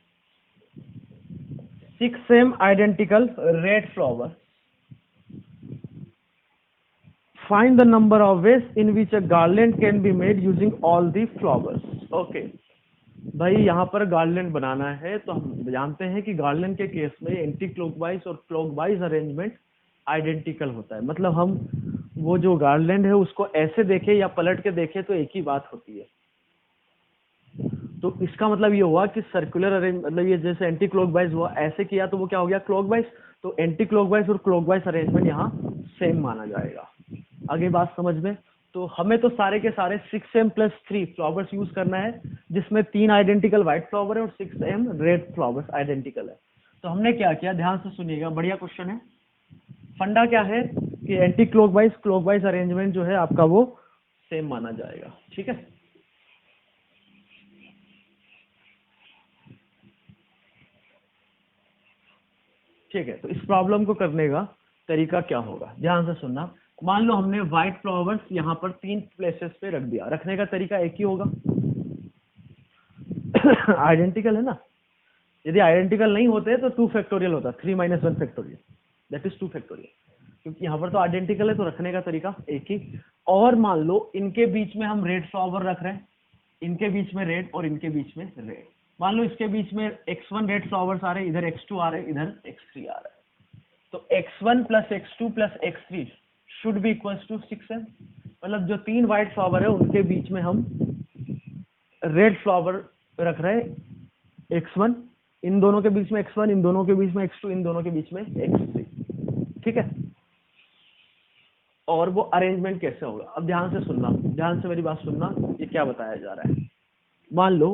6 same identical red flowers, find the number of ways in which a garland can be made using all the flowers. Okay. भाई यहाँ पर garland बनाना है तो हम जानते हैं कि गार्लैंड के केस में एंटी क्लॉकवाइज और क्लॉकवाइज अरेंजमेंट आइडेंटिकल होता है। मतलब हम वो जो गार्लैंड है उसको ऐसे देखें या पलट के देखें तो एक ही बात होती है। तो इसका मतलब ये हुआ कि सर्कुलर अरेंज, मतलब ये जैसे एंटी क्लॉकवाइज हुआ, ऐसे किया तो वो क्या हो गया क्लॉकवाइज, तो एंटी क्लॉकवाइज और क्लॉकवाइज अरेंजमेंट यहाँ सेम माना जाएगा। आगे बात समझ में, तो हमें तो सारे के सारे 6m + 3 फ्लावर्स यूज करना है, जिसमें 3 आइडेंटिकल व्हाइट फ्लावर है और 6m रेड फ्लावर्स आइडेंटिकल है। तो हमने क्या किया, ध्यान से सुनिएगा, बढ़िया क्वेश्चन है। फंडा क्या है कि एंटी क्लॉकवाइज क्लॉकवाइज अरेंजमेंट जो है आपका वो सेम माना जाएगा। ठीक है। ठीक है। तो इस प्रॉब्लम को करने का तरीका क्या होगा, ध्यान से सुनना। मान लो हमने व्हाइट फ्लावर्स यहाँ पर 3 प्लेसेस पे रख दिया, रखने का तरीका एक ही होगा। आइडेंटिकल है ना, यदि आइडेंटिकल नहीं होते तो 2 फैक्टोरियल होता, 3 - 1 फैक्टोरियल दैट इज 2 फैक्टोरियल, क्योंकि यहाँ पर तो आइडेंटिकल है तो रखने का तरीका एक ही। और मान लो इनके बीच में हम रेड फ्लावर रख रहे हैं, इनके बीच में रेड और इनके बीच में रेड। मान लो इसके बीच में x1 रेड फ्लावर्स आ रहे हैं, इधर x2 आ रहे हैं, इधर x3 आ रहा है, तो x1 + x2 + x3 should B equals to 6m। मतलब जो 3 व्हाइट फ्लावर है उनके बीच में हम रेड फ्लावर रख रहे हैं x1, इन दोनों के बीच में x1, इन दोनों के बीच में x2, इन दोनों के बीच में x3। ठीक है। और वो अरेंजमेंट कैसे होगा, अब ध्यान से सुनना, ध्यान से मेरी बात सुनना, ये क्या बताया जा रहा है। मान लो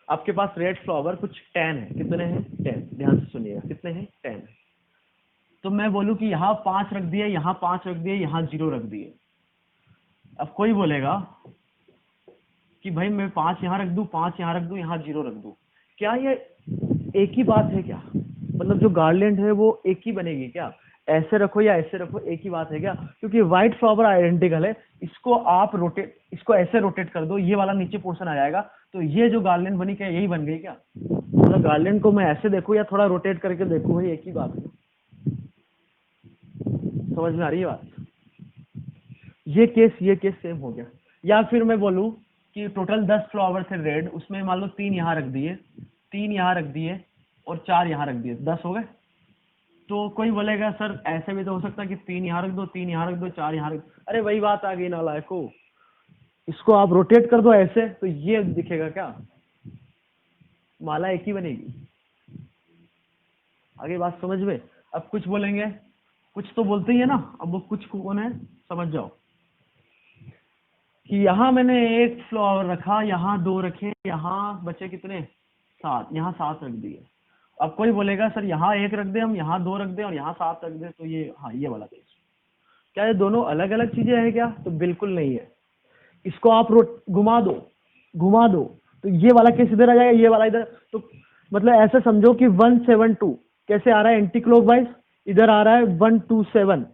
आपके पास रेड फ्लावर कुछ 10 है, कितने हैं 10, ध्यान से सुनिएगा, कितने हैं 10 है। तो मैं बोलूं कि यहाँ 5 रख दिए, यहाँ 5 रख दिए, यहाँ 0 रख दिए। अब कोई बोलेगा कि भाई मैं 5 यहाँ रख दूं, 5 यहाँ रख दूं, यहाँ 0 रख दूं, क्या ये एक ही बात है क्या, मतलब जो गार्लैंड है वो एक ही बनेगी क्या? ऐसे रखो या ऐसे रखो एक ही बात है क्या, क्योंकि व्हाइट फ्लावर आइडेंटिकल है। इसको आप रोटेट, इसको ऐसे रोटेट कर दो, ये वाला नीचे पोर्शन आ जाएगा, तो ये जो गार्लैंड बनी क्या यही बन गई क्या? मतलब गार्लैंड को मैं ऐसे देखूं या थोड़ा रोटेट करके देखूं, भाई एक ही बात है। समझ में आ रही है बात? ये केस सेम हो गया। या फिर मैं बोलूं कि टोटल 10 फ्लावर थे रेड, उसमें मान लो 3 यहाँ रख दिए, 3 यहाँ रख दिए और 4 यहाँ रख दिए, 10 हो गए। तो कोई बोलेगा सर ऐसे भी तो हो सकता है कि 3 यहाँ रख दो, 3 यहाँ रख दो, 4 यहाँ रख, अरे वही बात आ गई नालायको, इसको आप रोटेट कर दो ऐसे तो ये दिखेगा क्या, माला एक ही बनेगी। आगे बात समझ में? अब कुछ बोलेंगे, कुछ तो बोलते ही है ना, अब वो कुछ कौन है समझ जाओ, कि यहाँ मैंने एक फ्लावर रखा, यहाँ 2 रखे, यहाँ बचे कितने 7, यहाँ 7 रख दिए। अब कोई बोलेगा सर यहाँ 1 रख दे हम, यहाँ 2 रख दे और यहाँ 7 रख दे, तो ये हाँ ये वाला केस। क्या ये दोनों अलग अलग चीजें हैं क्या? तो बिल्कुल नहीं है। इसको आप घुमा दो, घुमा दो तो ये वाला केस इधर आ जाएगा, ये वाला इधर। तो मतलब ऐसे समझो कि 172 कैसे आ रहा है एंटी क्लॉकवाइज, इधर आ रहा है 127,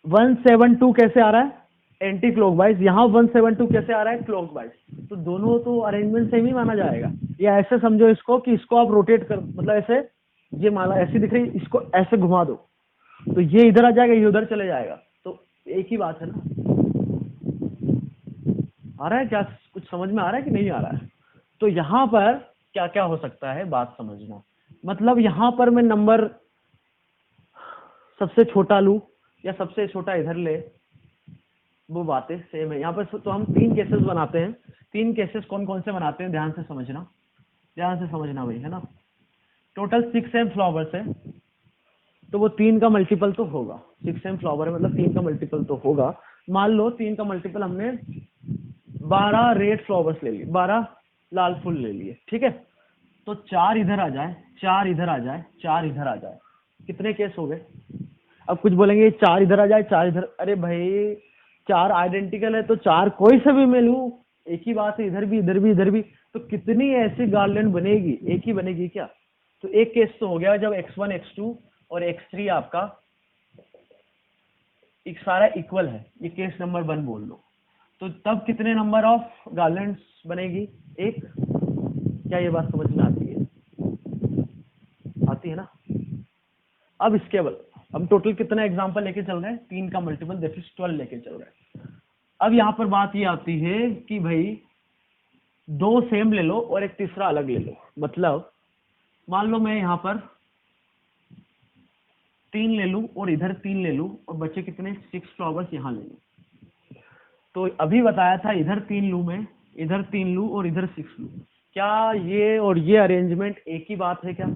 172 कैसे आ रहा है एंटी क्लॉकवाइज, यहाँ 172 कैसे आ रहा है क्लॉकवाइज। तो दोनों तो अरेंजमेंट सेम ही माना जाएगा। या ऐसे समझो इसको कि इसको आप रोटेट कर, मतलब ऐसे ये माला ऐसी दिख रही, इसको ऐसे घुमा दो तो ये इधर आ जाएगा, ये उधर चले जाएगा, तो एक ही बात है ना। आ रहा है क्या, कुछ समझ में आ रहा है कि नहीं आ रहा है? तो यहाँ पर क्या क्या हो सकता है बात समझना। मतलब यहाँ पर मैं नंबर सबसे छोटा लूं या सबसे छोटा इधर ले, वो बातें सेम है। यहाँ पर तो हम 3 केसेस बनाते हैं। 3 केसेस कौन कौन से बनाते हैं ध्यान से समझना, ध्यान से समझना भाई, है ना। टोटल 6m फ्लावर्स है, तो वो 3 का मल्टीपल तो होगा। 6m फ्लावर है मतलब 3 का मल्टीपल तो होगा। मान लो 3 का मल्टीपल हमने 12 रेड फ्लावर्स ले लिए, 12 लाल फूल ले लिए, ठीक है। तो 4 इधर आ जाए, 4 इधर आ जाए, 4 इधर आ जाए, कितने केस हो गए? अब कुछ बोलेंगे 4 इधर आ जाए, 4 इधर, अरे भाई 4 आइडेंटिकल है तो 4 कोई से भी मैं लूं एक ही बात है, इधर भी इधर भी इधर भी, तो कितनी ऐसी गार्लैंड बनेगी? एक ही बनेगी क्या? तो एक केस तो हो गया जब x1 x2 और x3 आपका एक सारा इक्वल है, ये केस नंबर 1 बोल लो। तो तब कितने नंबर ऑफ गार्लैंड्स बनेगी? एक। क्या ये बात समझ में आती है? आती है ना। अब इसके बाद हम टोटल कितना एग्जांपल लेके चल रहे हैं? 3 का मल्टीपल दैट इज 12 लेके चल रहे हैं। अब यहाँ पर बात ये आती है कि भाई 2 सेम ले लो और एक तीसरा अलग ले लो। मतलब मान लो मैं यहाँ पर 3 ले लूं और इधर 3 ले लूं और बचे कितने 6 फ्लावर्स यहाँ ले लूं। तो अभी बताया था इधर 3 लूं मैं, इधर 3 लूं और इधर 6 लूं। क्या ये और ये अरेंजमेंट एक ही बात है क्या?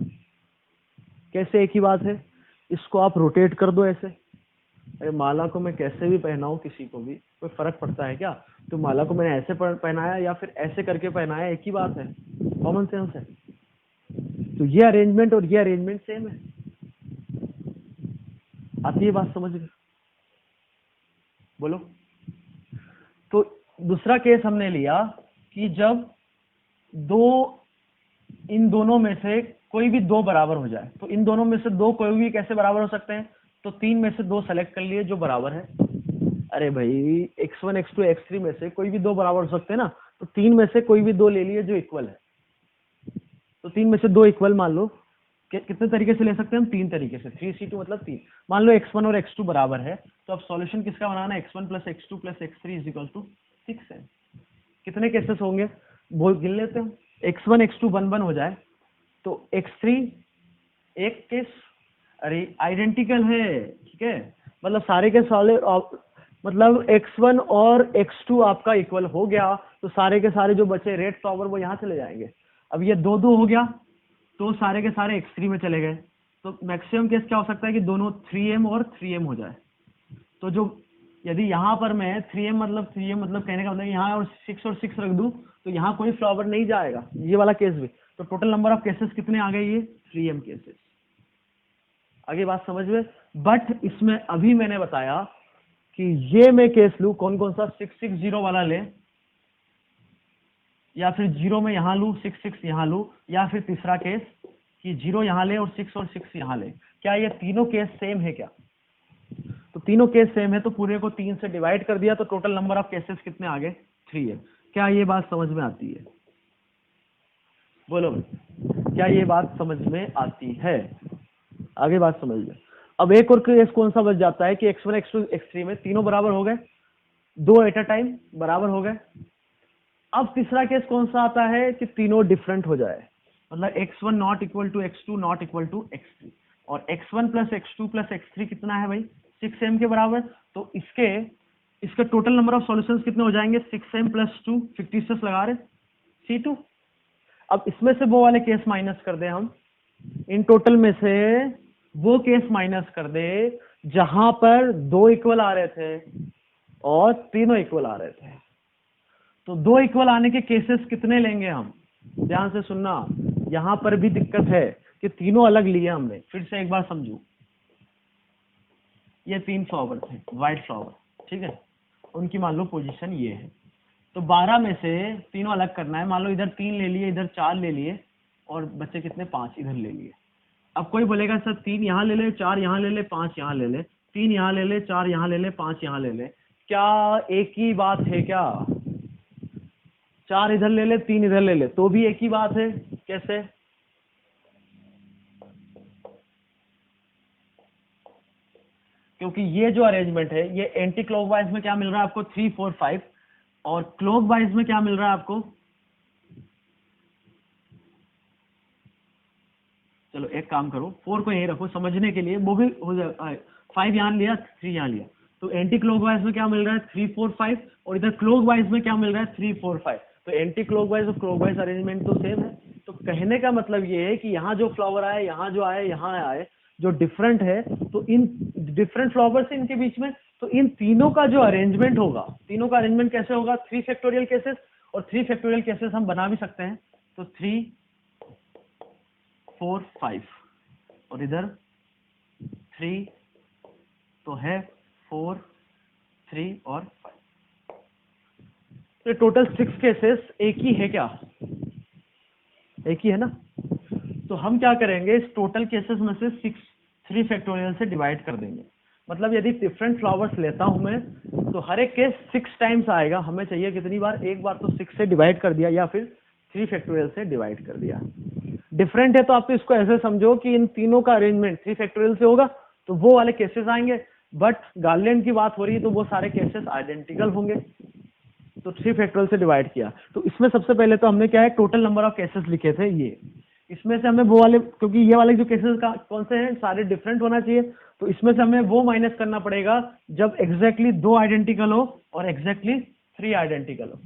कैसे एक ही बात है? इसको आप रोटेट कर दो ऐसे। अरे माला को मैं कैसे भी पहनाऊं किसी को भी कोई फर्क पड़ता है क्या? तो माला को मैंने ऐसे पहनाया या फिर ऐसे करके पहनाया, एक ही बात है, कॉमन सेंस है। तो ये अरेंजमेंट और ये अरेंजमेंट सेम है। आती है बात समझ में? बोलो। तो दूसरा केस हमने लिया कि जब इन दोनों में से कोई भी 2 बराबर हो जाए, तो इन दोनों में से 2 कोई भी कैसे बराबर हो सकते हैं? तो 3 में से 2 सेलेक्ट कर लिए जो बराबर है। अरे भाई x1 x2 x3 में से कोई भी 2 बराबर हो सकते हैं ना, तो 3 में से कोई भी 2 ले लिए जो इक्वल है। तो 3 में से 2 इक्वल मान लो, कितने तरीके से ले सकते हैं हम? 3 तरीके से। 3c2 मतलब 3। मान लो x1 और x2 बराबर है, तो अब सॉल्यूशन किसका बनाना है? x1 + x2 + x3 = 6 है। कितने केसेस होंगे वो गिन लेते हैं। x1 x2 1 1 हो जाए तो x3 एक केस, अरे आइडेंटिकल है, ठीक है, मतलब सारे के सारे मतलब x1 और x2 आपका इक्वल हो गया, तो सारे के सारे जो बचे रेड फ्लावर वो यहाँ चले जाएंगे। अब ये 2 2 हो गया तो सारे के सारे x3 में चले गए। तो मैक्सिमम केस क्या हो सकता है कि दोनों 3m और 3m हो जाए। तो जो यदि यहाँ पर मैं 3m मतलब कहने का मतलब यहाँ और 6 रख दूं तो यहाँ कोई फ्लावर नहीं जाएगा, ये वाला केस भी। तो टोटल नंबर ऑफ केसेस कितने आ गए? ये 3m केसेस। आगे बात समझ में? बट इसमें अभी मैंने बताया कि ये मैं केस लूं कौन कौन सा, 660 वाला ले, या फिर 0 में यहां लूं, 6 6 यहां लूं, या फिर तीसरा केस कि 0 यहां ले और 6 यहाँ ले। क्या ये तीनों केस सेम है क्या? तो तीनों केस सेम है तो पूरे को 3 से डिवाइड कर दिया तो टोटल नंबर ऑफ केसेस कितने आ गए? 3 है। क्या ये बात समझ में आती है? बोलो, क्या ये बात समझ में आती है? आगे बात समझ में। अब एक और केस कौन सा बच जाता है कि x1 x2 x3 में तीनों बराबर हो गए, 2 एट अ टाइम बराबर हो गए। अब तीसरा केस कौन सा आता है कि तीनों डिफरेंट हो जाए, मतलब x1 not equal to x2 not equal to x3 और x1 plus x2 plus x3 कितना है भाई? 6m के बराबर। तो इसके टोटल नंबर ऑफ सॉल्यूशंस कितने हो जाएंगे? 6m प्लस 2, 56 लगा रहे, C2। अब इसमें से वो वाले केस माइनस कर दे हम, इन टोटल में से वो केस माइनस कर दे जहां पर 2 इक्वल आ रहे थे और तीनों इक्वल आ रहे थे। तो 2 इक्वल आने के केसेस कितने लेंगे हम? ध्यान से सुनना, यहां पर भी दिक्कत है कि तीनों अलग लिए हमने। फिर से एक बार समझू, ये 3 फ्लावर थे, व्हाइट फ्लावर, ठीक है, उनकी मान लो पोजीशन ये है। तो 12 में से तीनों अलग करना है। मान लो इधर 3 ले लिए, इधर 4 ले लिए और बच्चे कितने? 5 इधर ले लिए। अब कोई बोलेगा सर 3 यहाँ ले ले, 4 यहाँ ले ले, 5 यहाँ ले ले, 3 यहाँ ले ले, 4 यहाँ ले ले, 5 यहाँ ले ले। क्या एक ही बात है क्या? 4 इधर ले ले, 3 इधर ले ले, तो भी एक ही बात है। कैसे? क्योंकि ये जो अरेंजमेंट है ये एंटी क्लॉकवाइज में क्या मिल रहा है आपको? 3 4 5 और क्लॉकवाइज में क्या मिल रहा है आपको? चलो एक काम करो, 4 को यहीं रखो समझने के लिए, वो भी हो जाए। 5 यहाँ लिया, 3 यहाँ लिया, तो एंटी क्लॉकवाइज में क्या मिल रहा है? 3 4 5 और इधर क्लॉकवाइज में क्या मिल रहा है? 3 4 5। तो एंटी क्लॉकवाइज और क्लॉकवाइज अरेंजमेंट तो सेम है। तो कहने का मतलब ये है कि यहाँ जो फ्लावर आए, यहाँ जो आए, यहाँ आए, जो डिफरेंट है, तो इन डिफरेंट फ्लावर्स इनके बीच में, तो इन तीनों का जो अरेंजमेंट होगा, तीनों का अरेंजमेंट कैसे होगा? 3 फैक्टोरियल केसेस, और 3 फैक्टोरियल केसेस हम बना भी सकते हैं। तो 3 4 5 और इधर 3, तो है 4 3 और 5। तो टोटल 6 केसेस एक ही है क्या? एक ही है ना? तो हम क्या करेंगे, इस टोटल केसेस में से 3 फैक्टोरियल से डिवाइड कर देंगे। मतलब यदि डिफरेंट फ्लावर्स लेता हूं मैं, तो हर एक केस 6 टाइम्स आएगा। हमें चाहिए कितनी बार? एक बार तो 6 से डिवाइड कर दिया या फिर 3 फैक्टोरियल से डिवाइड कर दिया। डिफरेंट है तो आप तो इसको ऐसे समझो कि इन तीनों का अरेंजमेंट 3 फैक्टोरियल से होगा तो वो वाले केसेस आएंगे, बट गार्लैंड की बात हो रही है तो वो सारे केसेस आइडेंटिकल होंगे। तो 3 फैक्टोरियल से डिवाइड किया। तो इसमें सबसे पहले तो हमने क्या है, टोटल नंबर ऑफ केसेस लिखे थे ये। इसमें से हमें वो वाले, क्योंकि ये वाले जो केसेस का कौन से हैं, सारे डिफरेंट होना चाहिए, तो इसमें से हमें वो माइनस करना पड़ेगा जब एग्जैक्टली 2 आइडेंटिकल हो और एग्जैक्टली 3 आइडेंटिकल हो।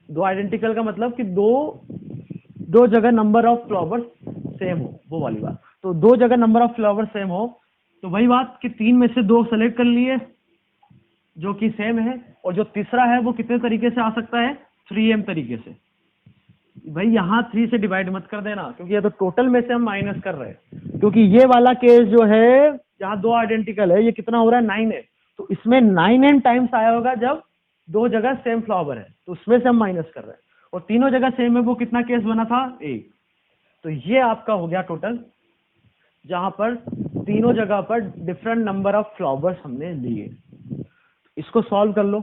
2 आइडेंटिकल का मतलब कि दो जगह नंबर ऑफ फ्लावर्स सेम हो, वो वाली बात। तो 2 जगह नंबर ऑफ फ्लावर्स सेम हो, तो वही बात कि 3 में से 2 सेलेक्ट कर लिए जो कि सेम है, और जो तीसरा है वो कितने तरीके से आ सकता है? 3m तरीके से। भाई यहाँ 3 से डिवाइड मत कर देना, क्योंकि ये तो टोटल में से हम माइनस कर रहे हैं। क्योंकि ये वाला केस जो है जहाँ 2 आइडेंटिकल है, ये कितना हो रहा है? 9 है। तो इसमें 9m टाइम्स आया होगा जब 2 जगह सेम फ्लावर है, तो उसमें से हम माइनस कर रहे हैं। और तीनों जगह सेम है, वो कितना केस बना था? 1। तो ये आपका हो गया टोटल, जहां पर तीनों जगह पर डिफरेंट नंबर ऑफ फ्लावर्स हमने लिए। इसको सॉल्व कर लो।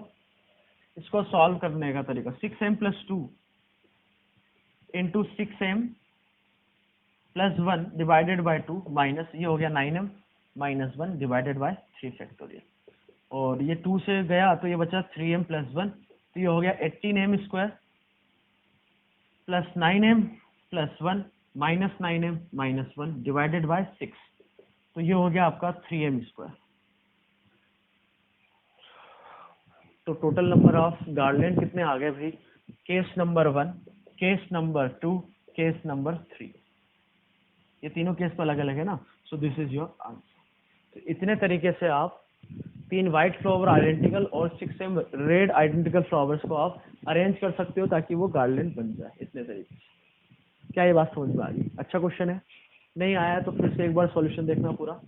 इसको सॉल्व करने का तरीका 6m plus 2 into 6m plus 1 divided by 2 minus, ये हो गया 9m minus 1 divided by 3 factorial. और ये 2 से गया तो ये बचा 3m प्लस 1, तो ये हो गया 18m square plus 9m plus 1 minus 9m minus 1 divided by 6, तो ये हो गया आपका 3m स्क्वायर। तो टोटल नंबर ऑफ गार्लैंड कितने आ गए भाई? Case number 1, case number 2, case number 3। ये तीनों केस तो अलग अलग है ना। So this is your answer. तो इतने तरीके से आप 3 व्हाइट फ्लावर आइडेंटिकल और 6m रेड आइडेंटिकल फ्लावर्स को आप अरेंज कर सकते हो ताकि वो गार्लैंड बन जाए, इतने तरीके से। क्या ये बात समझ में आ गई? अच्छा क्वेश्चन है। नहीं आया तो फिर से एक बार सॉल्यूशन देखना पूरा।